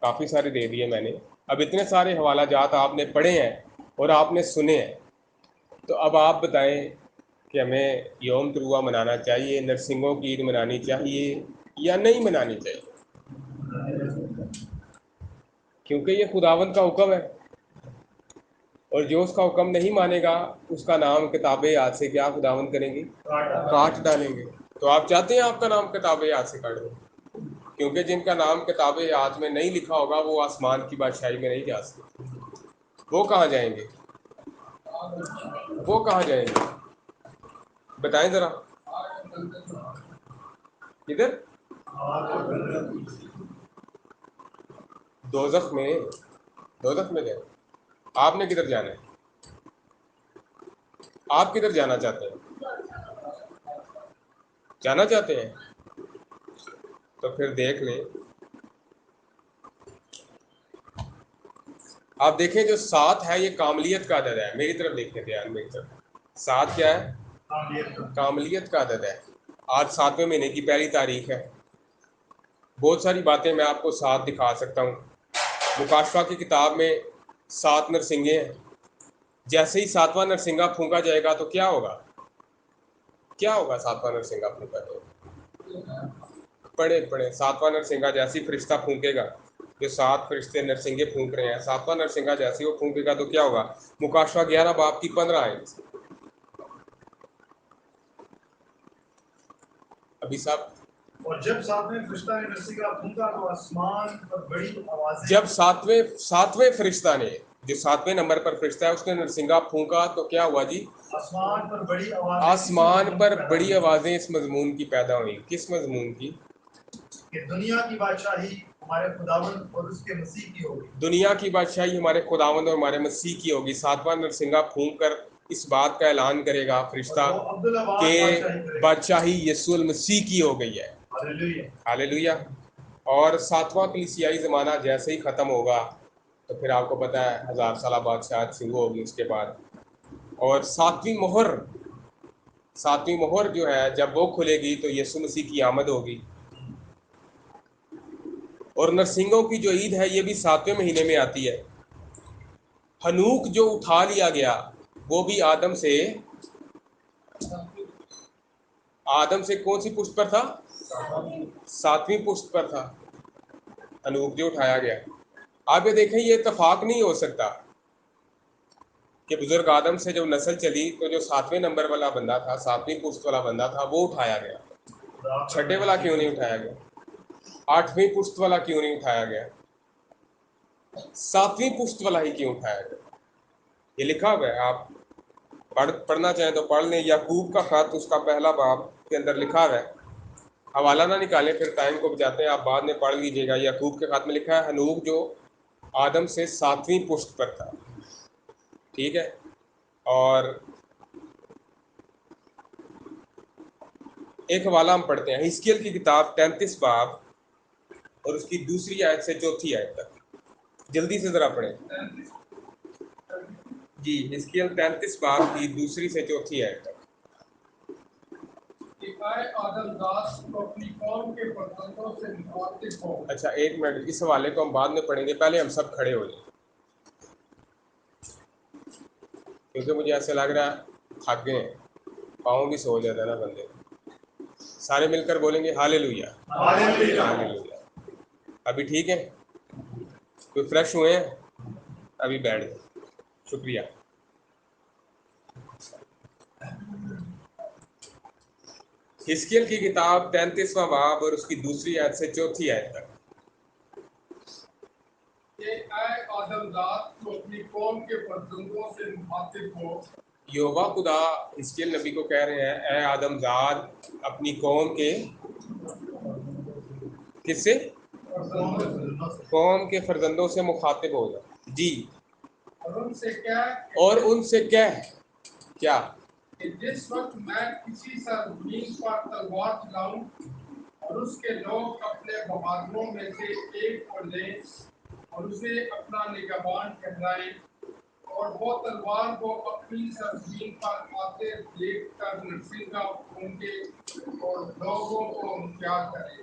کافی سارے دے دیے میں نے. اب اتنے سارے حوالہ جات آپ نے پڑھے ہیں اور آپ نے سنے ہیں, تو اب آپ بتائیں کہ ہمیں یوم تروہ منانا چاہیے, نرسنگھوں کی عید منانی چاہیے یا نہیں منانی چاہیے؟ کیونکہ یہ خداوند کا حکم ہے, اور جو اس کا حکم نہیں مانے گا اس کا نام کتاب یاد سے کیا خداوند کریں گے؟ کاٹ ڈالیں گے. تو آپ چاہتے ہیں آپ کا نام کتاب یاد سے کاٹ دیں؟ کیونکہ جن کا نام کتاب یاد میں نہیں لکھا ہوگا وہ آسمان کی بادشاہی میں نہیں جا سکتے. وہ کہاں جائیں گے؟ وہ کہاں جائیں گے بتائیں ذرا. کدھر؟ دوزخ میں. دوزخ میں گئے. آپ نے کدھر جانا ہے؟ آپ کدھر جانا چاہتے ہیں؟ جانا چاہتے ہیں تو پھر دیکھ لیں. آپ دیکھیں جو 7 ہے یہ کاملیت کا عدد ہے. میری طرف دیکھیں دھیان, میری طرف. 7 کیا ہے؟ کاملیت کا عدد ہے. آج 7ویں مہینے کی پہلی تاریخ ہے. بہت ساری باتیں میں آپ کو 7 دکھا سکتا ہوں. مکاشفہ کی کتاب میں 7 نرسنگیں ہیں. جیسے ہی 7واں نرسنگا پھونکا جائے گا تو کیا ہوگا؟ کیا ہوگا 7واں نرسنگا پھونکا جائے گا؟ پڑھیں 7واں نرسنگا جیسی فرشتہ پھونکے گا, جو 7 فرشتے نرسنگے پھونک رہے ہیں, 7واں نرسنگا جیسی وہ پھونکے گا تو کیا ہوگا؟ مکاشفہ 11 باب کی 15 آیت. ابھی صاحب, اور جب 7ویں فرشتہ نے نرسنگا پھونکا تو آسمان پر بڑی آوازیں. جب 7ویں فرشتہ نے, جو 7ویں نمبر پر فرشتہ ہے, اس نے نرسنگا پھونکا تو کیا ہوا جی؟ آسمان پر بڑی آوازیں. آسمان پر بڑی آوازیں اس مضمون کی پیدا ہوئیں. کس مضمون کی؟ کہ دنیا کی بادشاہی ہمارے خداوند اور اس کے مسیح کی ہوگی. دنیا کی بادشاہی ہمارے خداوند اور ہمارے مسیح کی ہوگی. 7واں نرسنگا پھونک کر اس بات کا اعلان کرے گا فرشتہ کہ بادشاہی یسوع المسیح کی ہو گئی ہے. ہاللیلویہ. اور 7واں کلیسیائی زمانہ جیسے ہی ختم ہوگا تو پھر آپ کو پتہ ہے 1000 سالہ بادشاہت شروع ہوگی اس کے بعد. اور 7ویں مہر جو ہے جب وہ کھلے گی تو یسوع مسیح کی آمد ہوگی. اور نرسنگوں کی جو عید ہے یہ بھی 7ویں مہینے میں آتی ہے. ہنوک جو اٹھا لیا گیا وہ بھی آدم سے کون سی پشت پر تھا؟ 7ویں پشت پر تھا ہنوک جو اٹھایا گیا. آپ یہ دیکھیں یہ اتفاق نہیں ہو سکتا کہ بزرگ آدم سے جو نسل چلی تو جو 7ویں نمبر والا بندہ تھا, 7ویں پشت والا بندہ تھا, وہ اٹھایا گیا. 6 والا کیوں نہیں اٹھایا گیا؟ 8ویں پشت والا کیوں نہیں اٹھایا گیا؟ 7ویں پشت والا ہی کیوں اٹھایا گیا؟ یہ لکھا ہوا ہے, آپ پڑھنا چاہیں تو پڑھ لیں. یعقوب کا خط اس کا پہلا باب کے اندر لکھا ہوا ہے. حوالہ نہ نکالیں پھر ٹائم کو بچاتے ہیں, آپ بعد میں پڑھ لیجئے گا. یعقوب کے خط میں لکھا ہے ہنوک جو آدم سے 7ویں پشت پر تھا. ٹھیک ہے. اور ایک حوالہ ہم پڑھتے ہیں حزقیل کی کتاب 33 باب اور اس کی دوسری آیت سے چوتھی آیت تک. جلدی سے ذرا پڑھیں جی. حزقیل 33 باب کی دوسری سے چوتھی آیت تک. کہ اے آدم ذات تو اپنی قوم کے فرزندوں سے مخاطب ہو. اچھا ایک منٹ, اس حوالے کو ہم بعد میں پڑھیں گے, پہلے ہم سب کھڑے ہو جائیں کیونکہ مجھے ایسے لگ رہا ہے تھک گئے ہیں, پاؤں بھی سو جاتا ہے نا بندے. سارے مل کر بولیں گے ہاللیلویہ. ہاللیلویہ. ابھی ٹھیک ہے؟ کوئی فریش ہوئے ہیں؟ ابھی بیٹھ گئے. شکریہ. حزقیل کی کتاب 33واں باب اور اس کی دوسری آیت سے چوتھی آیت تک. کہ اے آدم ذات تو اپنی قوم کے فرزندوں سے مخاطب ہو. یہوہ خدا حزقیل نبی کو کہہ رہے ہیں اے آدم ذات اپنی قوم کے کس سے؟ قوم کے فرزندوں سے مخاطب ہو جا. جی. اور ان سے کہہ کیا؟ کہ جس وقت میں کسی سرزمین پر تلوار چلاؤں اور اس کے لوگ اپنے بہادروں میں سے ایک کو لیں اور اسے اپنا نگہبان ٹھہرائیں اور وہ تلوار کو اپنی سرزمین پر آتے دیکھ کر نرسنگا پھونکے اور لوگوں کو ہتھیار کرے,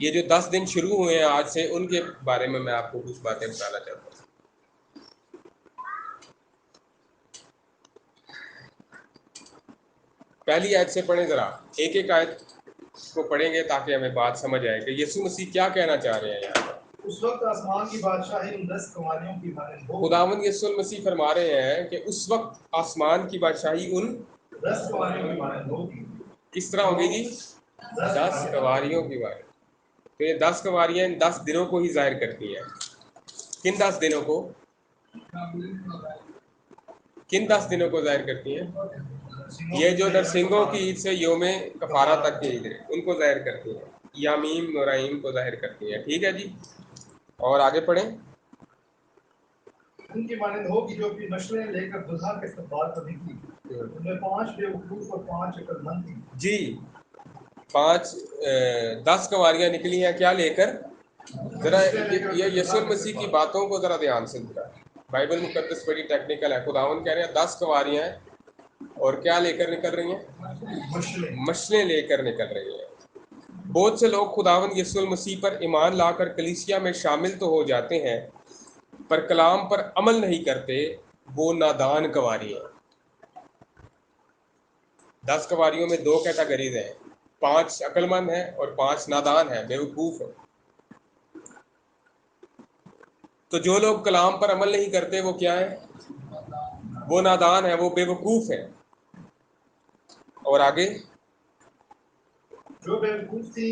یہ جو 10 دن شروع ہوئے ہیں آج سے، ان کے بارے میں آپ کو کچھ باتیں بتانا چاہتا ہوں۔ پہلی آیت سے پڑھیں ذرا، ایک ایک آیت کو پڑھیں گے تاکہ ہمیں بات سمجھ آئے کہ یسوع مسیح کیا کہنا چاہ رہے ہیں یہاں پر۔ اس وقت آسمان کی بادشاہی ان 10 کنواریوں کی مانند ہوگی۔ خداوند یسوع المسیح فرما رہے ہیں کہ اس وقت آسمان کی بادشاہی ان 10 کنواریوں کی مانند ہوگی۔ کس طرح ہوگی جی؟ 10 کنواریوں کی بات۔ تو یہ 10 کنواریاں ان 10 دنوں کو ہی ظاہر کرتی ہیں۔ کن 10 دنوں کو؟ کن 10 دنوں کو ظاہر کرتی ہیں؟ یہ جو نرسنگوں کی عید سے یوم کفارہ تک کی عید ہے ان کو ظاہر کرتی ہیں، یامیم نورائیم کو ظاہر کرتی ہیں۔ ٹھیک ہے جی، اور آگے پڑھیں۔ ان کی مانند ہوگی جو اپنی مشلیں لے کر دلہا کے استقبال پر نکلی، ان میں 5 بے وقوف اور 5 عقل مند تھیں۔ جی 10 کنواریاں نکلی ہیں کیا لے کر؟ ذرا یہ یسوع المسیح کی باتوں کو ذرا دھیان سے ذرا، بائبل مقدس بڑی ٹیکنیکل ہے۔ خداوند کہہ رہے ہیں 10 کنواریاں ہیں اور کیا لے کر نکل رہی ہیں؟ مشلیں لے کر نکل رہی ہیں۔ بہت سے لوگ خداوند یسوع المسیح پر ایمان لا کر کلیسیا میں شامل تو ہو جاتے ہیں، پر کلام پر عمل نہیں کرتے، وہ نادان کنواری ہیں۔ 10 کنواریوں میں 2 کیٹیگریز ہیں، 5 عقل مند ہیں اور 5 نادان ہیں، بے وقوف ہیں۔ تو جو لوگ کلام پر عمل نہیں کرتے وہ کیا ہیں؟ وہ نادان ہیں، وہ بے وقوف ہیں۔ اور آگے، جو بے وقوف تھی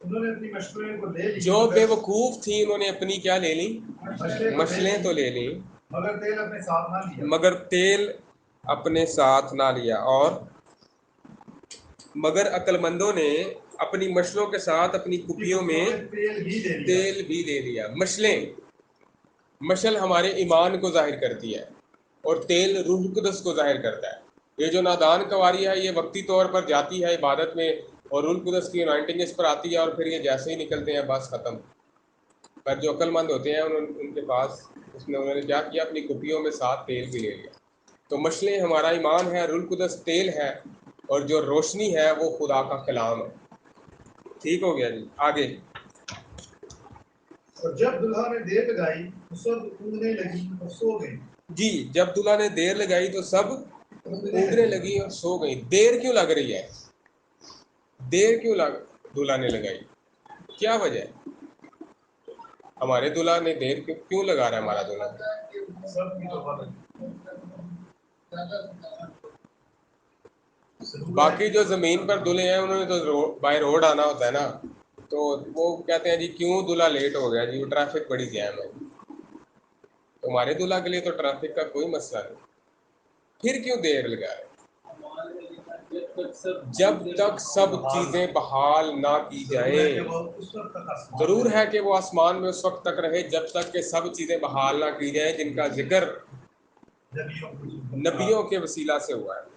انہوں نے اپنی مشلیں کو لے لی، جو بے وقوف تھی انہوں نے اپنی کیا لے لی؟ مشلیں تو لے لیں، مگر تیل اپنے ساتھ نہ لیا۔ مگر تیل اپنے ساتھ نہ لیا۔ اور مگر عقل مندوں نے اپنی مشلوں کے ساتھ اپنی کپیوں میں تیل بھی لے لیا۔ مشل ہمارے ایمان کو ظاہر کرتی ہے اور تیل روح القدس کو ظاہر کرتا ہے۔ یہ جو نادان کنواری ہے یہ وقتی طور پر جاتی ہے عبادت میں اور روح القدس کی انوائنٹنگ اس پر آتی ہے اور پھر یہ جیسے ہی نکلتے ہیں بس ختم۔ پر جو عقل مند ہوتے ہیں ان کے پاس اس میں انہوں نے کیا کیا؟ اپنی کپیوں میں ساتھ تیل بھی لے لیا۔ تو مشلیں ہمارا ایمان ہے، روح القدس تیل ہے، اور جو روشنی ہے وہ خدا کا کلام ہے۔ ٹھیک ہو گیا جی، آگے۔ اور جب دلہا نے دیر لگائی تو سب اونگنے لگی اور سو گئی۔ جی جب دلہا نے دیر لگائی تو سب اونگنے لگی اور سو گئی۔ دیر کیوں لگ رہی ہے؟ دیر کیوں دلہا نے لگائی؟ کیا وجہ ہے؟ ہمارے دلہا نے دیر کیوں لگا رہا ہے ہمارا دلہا؟ سب کی توبہ لگی۔ باقی جو زمین پر دلہے ہیں انہوں نے تو بائی روڈ آنا ہوتا ہے نا، تو وہ کہتے ہیں جی کیوں دلہا لیٹ ہو گیا جی، وہ ٹریفک بڑی جیم ہے۔ تمہارے دلہا کے لیے تو ٹریفک کا کوئی مسئلہ نہیں، پھر کیوں دیر لگا رہے؟ جب تک سب چیزیں بحال نہ کی جائیں۔ ضرور ہے کہ وہ آسمان میں اس وقت تک رہے جب تک کہ سب چیزیں بحال نہ کی جائیں جن کا ذکر نبیوں کے وسیلہ سے ہوا ہے۔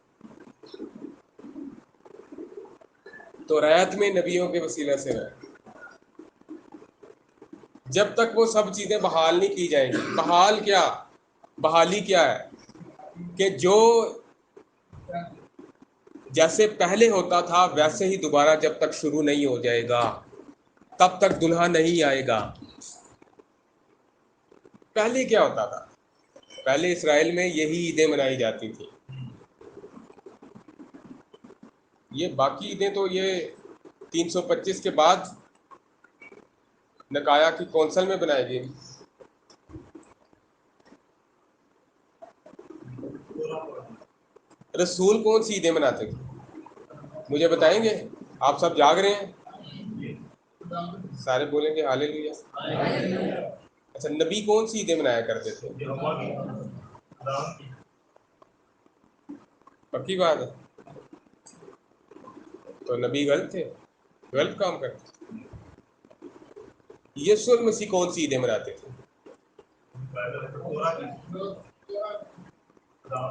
تو رعایت میں نبیوں کے وسیلہ سے ہے۔ جب تک وہ سب چیزیں بحال نہیں کی جائیں گی۔ بحال کیا؟ بحالی کیا ہے؟ کہ جو جیسے پہلے ہوتا تھا ویسے ہی دوبارہ جب تک شروع نہیں ہو جائے گا تب تک دلہا نہیں آئے گا۔ پہلے کیا ہوتا تھا؟ پہلے اسرائیل میں یہی عیدیں منائی جاتی تھیں۔ یہ باقی عیدیں تو یہ 325 کے بعد نکایا کی کونسل میں بنائی گئی۔ رسول کون سی عیدیں مناتے تھے؟ مجھے بتائیں گے؟ آپ سب جاگ رہے ہیں؟ سارے بولیں گے ہاللیلویا۔ اچھا نبی کون سی عیدیں منایا کرتے تھے؟ پکی بات ہے؟ تو نبی غلط تھے، غلط کام کرتے تھے۔ یسوع المسیح کون سی عیدیں مناتے تھے؟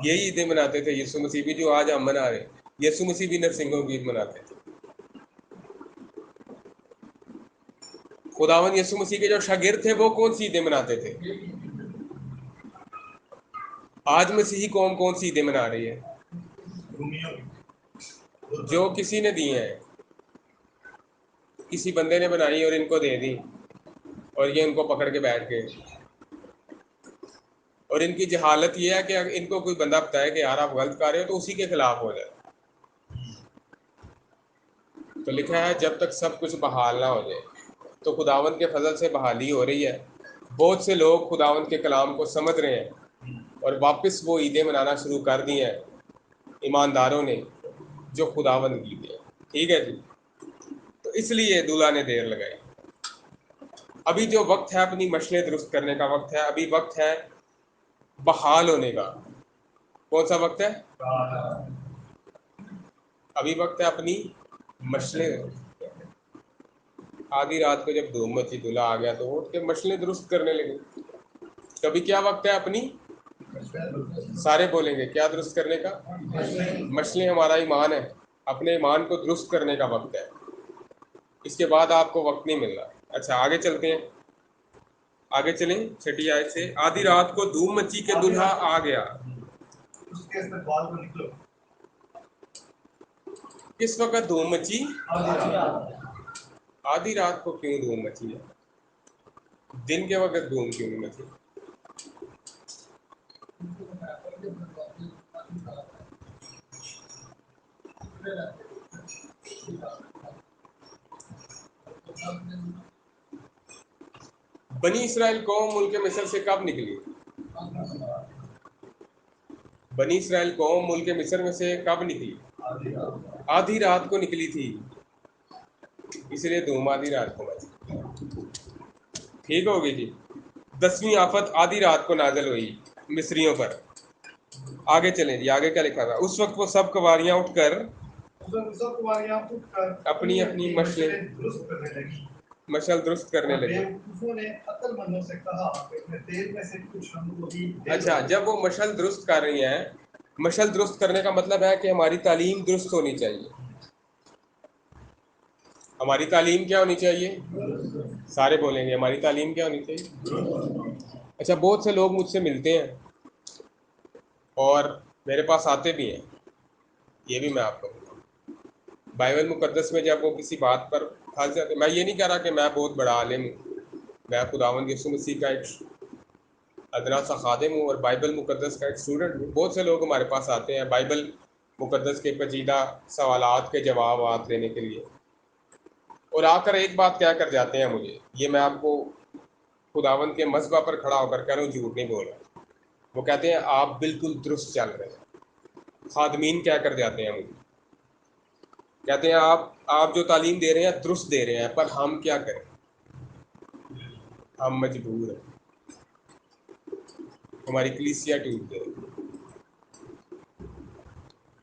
یہی عیدیں مناتے تھے یسوع مسیح بھی جو آج ہم منا رہے ہیں۔ یسوع مسیح بھی نرسنگوں کی عید مناتے تھے۔ خداوند یسوع مسیح کے جو شاگرد تھے وہ کون سی عیدیں مناتے تھے؟ آج مسیحی قوم کون سی عیدیں منا رہی ہے؟ جو کسی نے دی ہیں، کسی بندے نے بنائی اور ان کو دے دی اور یہ ان کو پکڑ کے بیٹھ گئے. اور ان کی جہالت یہ ہے کہ اگر ان کو کوئی بندہ بتائے کہ یار آپ غلط کر رہے ہو تو اسی کے خلاف ہو جائے. تو لکھا ہے جب تک سب کچھ بحال نہ ہو جائے. تو خداوند کے فضل سے بحالی ہو رہی ہے. بہت سے لوگ خداوند کے کلام کو سمجھ رہے ہیں اور واپس وہ عیدیں منانا شروع کر دی ہیں ایمانداروں نے جو خداوند کی تھے. ٹھیک ہے جی. تو اس لیے دولہا نے دیر لگائی. ابھی جو وقت ہے اپنی مشلیں درست کرنے کا وقت ہے. ابھی وقت ہے بحال ہونے کا. کون سا وقت ہے؟ ابھی وقت ہے اپنی مشلیں. آدھی رات کو جب دھوم مچی دولہا آ گیا تو اٹھ کے مشلیں درست کرنے لگے. تو ابھی کیا وقت ہے اپنی؟ سارے بولیں گے کیا درست کرنے کا؟ مشلیں. ہمارا ایمان ہے, اپنے ایمان کو درست کرنے کا وقت ہے. اس کے بعد آپ کو وقت نہیں مل رہا. اچھا آگے چلتے ہیں. آگے چلیں 6 آیت سے. آدھی رات کو دھوم مچی کے دولہا آ گیا. اس کے استقبال کو نکلو. کس وقت دھوم مچی؟ آدھی رات کو کیوں دھوم مچی ہے؟ دن کے وقت دھوم کیوں نہیں مچی؟ بنی اسرائیل قوم ملک مصر سے کب نکلی؟ بنی اسرائیل قوم ملک مصر میں سے کب نکلی؟ آدھی رات کو نکلی تھی, اس لیے دھوم آدھی رات کو مچی. ٹھیک ہوگی جی. 10ویں آفت آدھی رات کو نازل ہوئی مصریوں پر. آگے چلیں جی. آگے کیا لکھا تھا؟ اس وقت وہ سب کنواریاں اٹھ کر اپنی اپنی مشل درست کرنے لگی. اچھا جب وہ مشل درست کر رہی ہیں, مشل درست کرنے کا مطلب ہے کہ ہماری تعلیم درست ہونی چاہیے. ہماری تعلیم کیا ہونی چاہیے؟ سارے بولیں گے ہماری تعلیم کیا ہونی چاہیے. اچھا بہت سے لوگ مجھ سے ملتے ہیں اور میرے پاس آتے بھی ہیں. یہ بھی میں آپ کو بتاؤں, بائبل مقدس میں جب وہ کسی بات پر پھنس جاتے, میں یہ نہیں کہہ رہا کہ میں بہت بڑا عالم ہوں, میں خداوند یسوع مسیح کا ایک ادنا سا خادم ہوں اور بائبل مقدس کا ایک اسٹوڈنٹ ہوں. بہت سے لوگ ہمارے پاس آتے ہیں بائبل مقدس کے پیچیدہ سوالات کے جوابات دینے کے لیے, اور آ کر ایک بات کہہ کر جاتے ہیں مجھے, یہ میں آپ کو خداوند کے مذبح پر کھڑا ہو کر کہہ رہا ہوں, جھوٹ نہیں بول رہا. وہ کہتے ہیں آپ بالکل درست چل رہے ہیں. خادمین کہہ کر جاتے ہیں مجھے, کہتے ہیں آپ جو تعلیم دے رہے ہیں درست دے رہے ہیں, پر ہم کیا کریں, ہم مجبور ہیں, ہماری کلیسیا ٹوٹ گئی.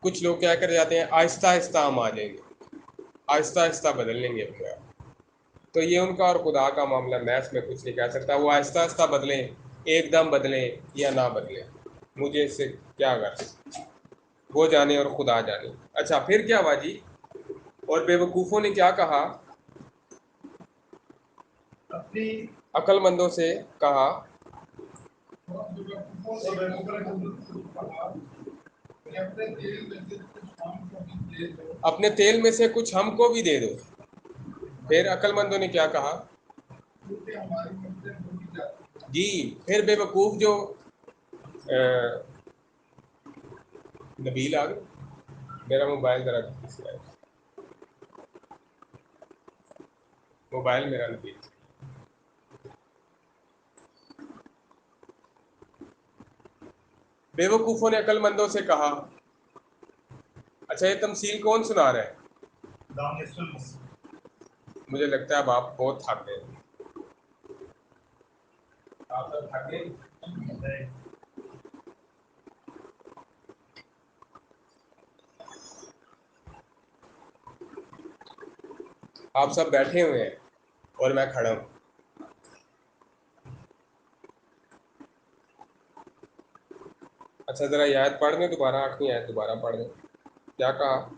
کچھ لوگ کیا کر جاتے ہیں آہستہ آہستہ ہم آ جائیں گے, آہستہ آہستہ بدل لیں گے اپنے آپ. تو یہ ان کا اور خدا کا معاملہ, میں اس میں کچھ نہیں کہہ سکتا. وہ آہستہ آہستہ بدلیں, ایک دم بدلیں یا نہ بدلیں, مجھے اس سے کیا غرض, وہ جانے اور خدا جانے. اچھا پھر کیا ہوا جی؟ اور بے وقوفوں نے کیا کہا؟ اپنی عقل مندوں سے کہا اپنے تیل میں سے کچھ ہم کو بھی دے دو. پھر عقل مندوں نے کیا کہا؟ جی پھر بے وقوف جو نبیل آ گئے, میرا موبائل ذرا کسی ہے, موبائل میرا نبیل. بے وقوفوں نے عقل مندوں سے کہا. اچھا یہ تمثیل کون سنا رہا ہے؟ مجھے لگتا ہے اب آپ بہت تھک گئے. آپ سب تھک گئے. آپ سب بیٹھے ہوئے ہیں اور میں کھڑا ہوں. اچھا ذرا یہ آیت پڑھ دیں دوبارہ, 8ویں آیت دوبارہ پڑھ دیں. کیا کہا؟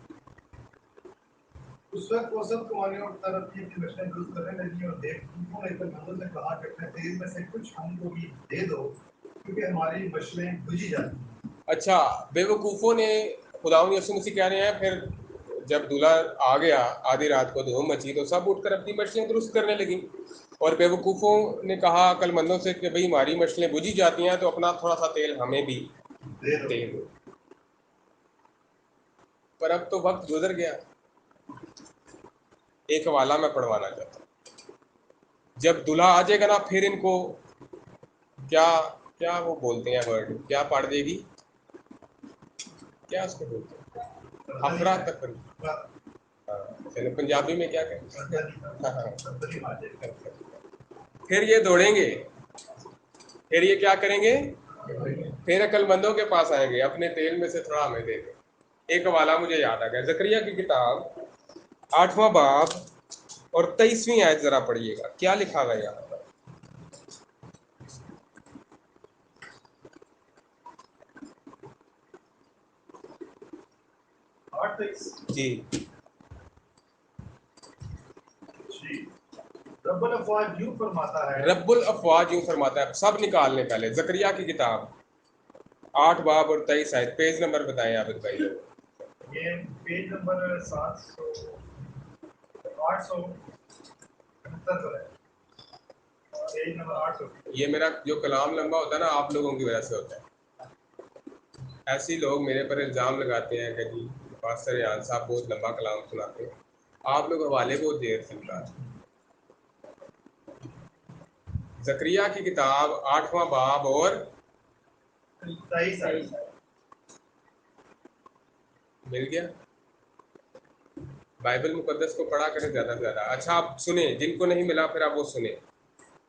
اس وقت وہ سب کنواریاں اٹھ کر اپنی اپنی مشلیں درست کرنے لگی اور بیوقوفوں نے عقل مندوں سے کہا کہ اپنے تیل میں سے کچھ ہم کو بھی دے دو کیونکہ ہماری مشلیں بجھی جاتی ہیں. اچھا بے وقوفوں نے, خداوند یسوع مسیح کہہ رہے ہیں پھر جب دلہا آ گیا آدھی رات کو دھوم مچی تو سب اٹھ کر اپنی مچھلیاں درست کرنے لگیں، اور بیوقوفوں نے کہا عقل مندوں سے کہ بھئی ہماری مچھلیاں بجھی جاتی ہیں تو اپنا تھوڑا سا تیل ہمیں بھی دے دو۔ پر اب تو وقت گزر گیا، ایک حوالہ میں پڑھوانا چاہتا ہوں۔ جب دلہا آ جائے گا نا پھر ان کو کیا وہ بولتے ہیں ورڈ، کیا پڑھ دے گی، کیا اس کو بولتے ہیں، افراتفری۔ چلو پنجابی میں کیا کہیں، پھر یہ دوڑیں گے، پھر یہ کیا کریں گے، پھر عقل مندوں کے پاس آئیں گے، اپنے تیل میں سے تھوڑا ہمیں دے دیں۔ ایک حوالہ مجھے یاد آ گیا، زکریا کی کتاب 8واں باب اور 23ویں آیت ذرا پڑھیے گا، کیا لکھا ہوا ہے یہاں پر؟ جی رب الافواج یوں فرماتا ہے، رب الافواج یوں فرماتا ہے، سب نکال لیں پہلے، زکریا کی کتاب 8 باب اور 23 آیت، پیج نمبر بتائیں عابد بھائی لوگ۔ یہ پیج نمبر 878 پر ہے، پیج نمبر 800۔ یہ میرا جو کلام لمبا ہوتا ہے نا آپ لوگوں کی وجہ سے ہوتا ہے، ایسے لوگ میرے پر الزام لگاتے ہیں کہ جی پاسٹر ریحان صاحب بہت لمبا کلام سناتے ہیں، آپ لوگ حوالے بہت دیر سے بتا رہے ہیں۔ زکریا کی کتاب 8واں باب اور 23 مل گیا، بائبل مقدس کو پڑھا کریں زیادہ سے زیادہ۔ اچھا آپ سنیں، جن کو نہیں ملا پھر آپ وہ سنیں۔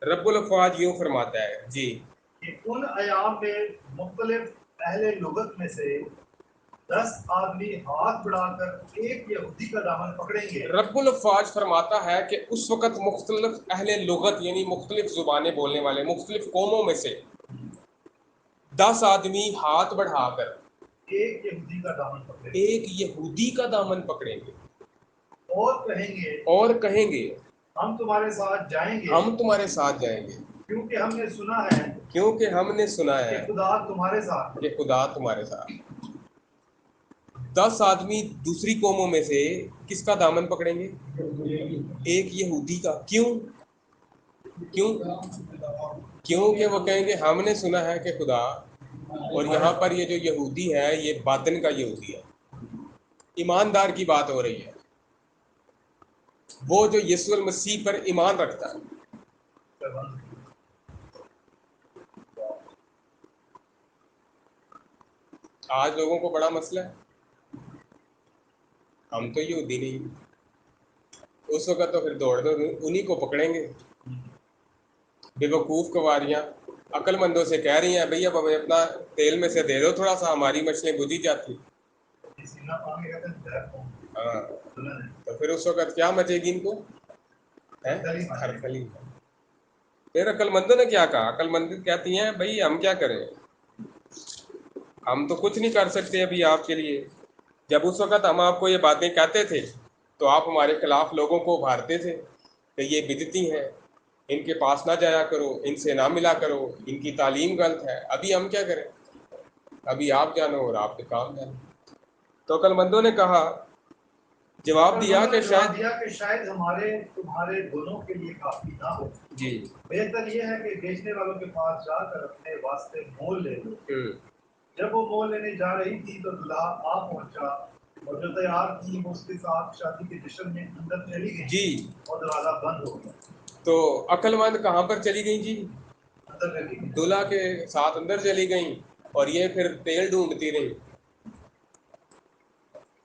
رب الافواج یوں فرماتا ہے جی، کہ ان ایام میں مختلف اہل لغت میں سے 10 آدمی ہاتھ بڑھا کر ایک یہودی کا دامن پکڑیں گے۔ رب الافواج فرماتا ہے کہ اس وقت مختلف اہل لغت یعنی مختلف زبانیں بولنے والے مختلف قوموں میں سے 10 آدمی ہاتھ بڑھا کر ایک یہودی کا دامن پکڑیں گے ایک یہودی کا دامن پکڑیں گے اور کہیں گے ہم تمہارے ساتھ جائیں گے، ہم تمہارے ساتھ جائیں گے، کیونکہ ہم نے سنا ہے کہ خدا تمہارے ساتھ۔ کہ خدا تمہارے ساتھ۔ 10 آدمی دوسری قوموں میں سے کس کا دامن پکڑیں گے؟ ایک یہودی کا۔ کیوں کہ وہ کہیں گے ہم نے سنا ہے کہ خدا، اور یہاں پر یہ جو یہودی ہے یہ باطن کا یہودی ہے، ایماندار کی بات ہو رہی ہے، وہ جو یسوع المسیح پر ایمان رکھتا ہے۔ آج لوگوں کو بڑا مسئلہ ہے، ہم تو یہودی نہیں، اس وقت تو پھر دوڑ دو انہی کو پکڑیں گے۔ بے وقوف کنواریاں عقل مندوں سے کہہ رہی ہیں بھئی اب ہمیں اپنا تیل میں سے دے دو تھوڑا سا، ہماری مچھلیاں بجھی جاتی۔ ہاں تو پھر اس وقت کیا مچے گی ان کو؟ ہرکلی۔ پھر عقل مندوں نے کیا کہا؟ عقل مند کہتی ہیں بھئی ہم کیا کریں، ہم تو کچھ نہیں کر سکتے ابھی آپ کے لیے۔ جب اس وقت ہم آپ کو یہ باتیں کہتے تھے تو آپ ہمارے خلاف لوگوں کو ابھارتے تھے کہ یہ بدعتی ہیں، ان کے پاس نہ جایا کرو، ان سے نہ ملا کرو، ان کی تعلیم غلط ہے۔ ابھی ہم کیا کریں، ابھی آپ جانو اور آپ کے کام جانو۔ تو عقل مندوں نے کہا، جواب دیا کہ شاید ہمارے تمہارے دونوں کے لیے کافی نہ ہو، جی بہتر یہ ہے کہ بیچنے والوں کے پاس جا کر اپنے واسطے مول لے لو۔ جب وہ مول لینے جا رہی تھی تو دلہا آ پہنچا، اور جو تیار تھی وہ اس کے ساتھ شادی کے جشن میں اندر چلی گئی جی، اور دروازہ بند ہو گیا۔ تو عقل مند کہاں پر چلی گئیں جی؟ اندر چلی گئی۔ دلہا کے ساتھ اندر چلی گئیں، اور یہ پھر تیل ڈھونڈتی رہی۔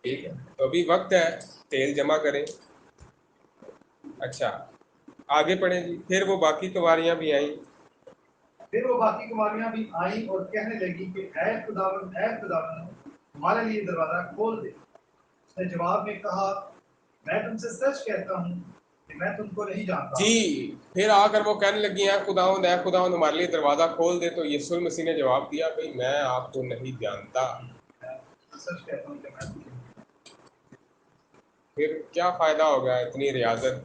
ٹھیک ہے، تو ابھی وقت ہے تیل جمع کریں۔ اچھا آگے پڑھیں جی۔ پھر وہ باقی کنواریاں بھی آئیں۔ پھر وہ باقی کنواریاں بھی آئیں اور کہنے لگی کہ اے خداوند ہمارے لیے دروازہ کھول دے۔ اس نے جواب میں کہا، میں تم سے سچ کہتا ہوں کہ میں تم کو نہیں جانتا۔ جی پھر آ کر وہ کہنے لگی اے خداوند ہمارے لیے دروازہ کھول دے، تو یسوع مسیح نے جواب دیا بھئی میں آپ کو نہیں جانتا۔ سچ کہتا ہوں کہ میں تم کو نہیں جانتا۔ پھر کیا فائدہ ہوگا اتنی ریاضت،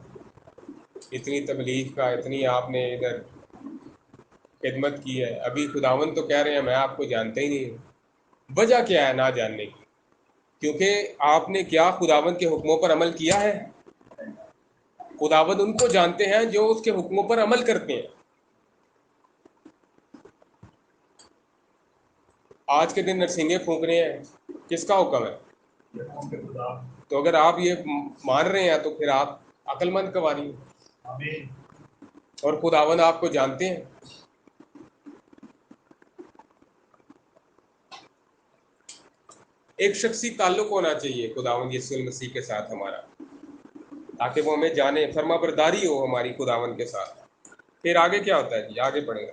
اتنی تبلیغ کا، اتنی آپ نے ادھر خدمت کی ہے، ابھی خداوند تو کہہ رہے ہیں میں آپ کو جانتا ہی نہیں ہوں۔ وجہ کیا ہے نہ جاننے کی؟ کیونکہ آپ نے کیا خداوند کے حکموں پر عمل کیا ہے؟ خداوند ان کو جانتے ہیں جو اس کے حکموں پر عمل کرتے ہیں۔ آج کے دن نرسنگیں پھونک رہے ہیں، کس کا حکم ہے؟ تو اگر آپ یہ مان رہے ہیں تو پھر آپ عقل مند قواری ہیں، آمین۔ اور خداوند آپ کو جانتے ہیں۔ ایک شخصی تعلق ہونا چاہیے خداوند یسوع المسیح کے ساتھ ہمارا، تاکہ وہ ہمیں جانے، فرما برداری ہو ہماری خداوند کے ساتھ۔ پھر آگے کیا ہوتا ہے جی؟ آگے پڑھیں گے۔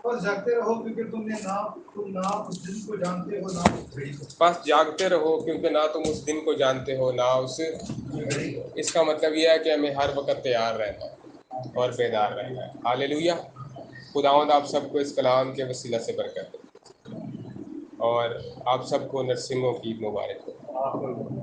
بس جاگتے رہو کیونکہ تم نہ اس دن کو جانتے ہو نہ اس گھڑی کو۔ بس جاگتے رہو کیونکہ نہ تم اس دن کو جانتے ہو نہ اس گھڑی کو۔ اس کا مطلب یہ ہے کہ ہمیں ہر وقت تیار رہنا ہے اور بیدار رہنا ہے۔ ہاللیلویہ۔ خداوند آپ سب کو اس کلام کے وسیلہ سے برکت دے، اور آپ سب کو نرسنگوں کی عید مبارک ہو۔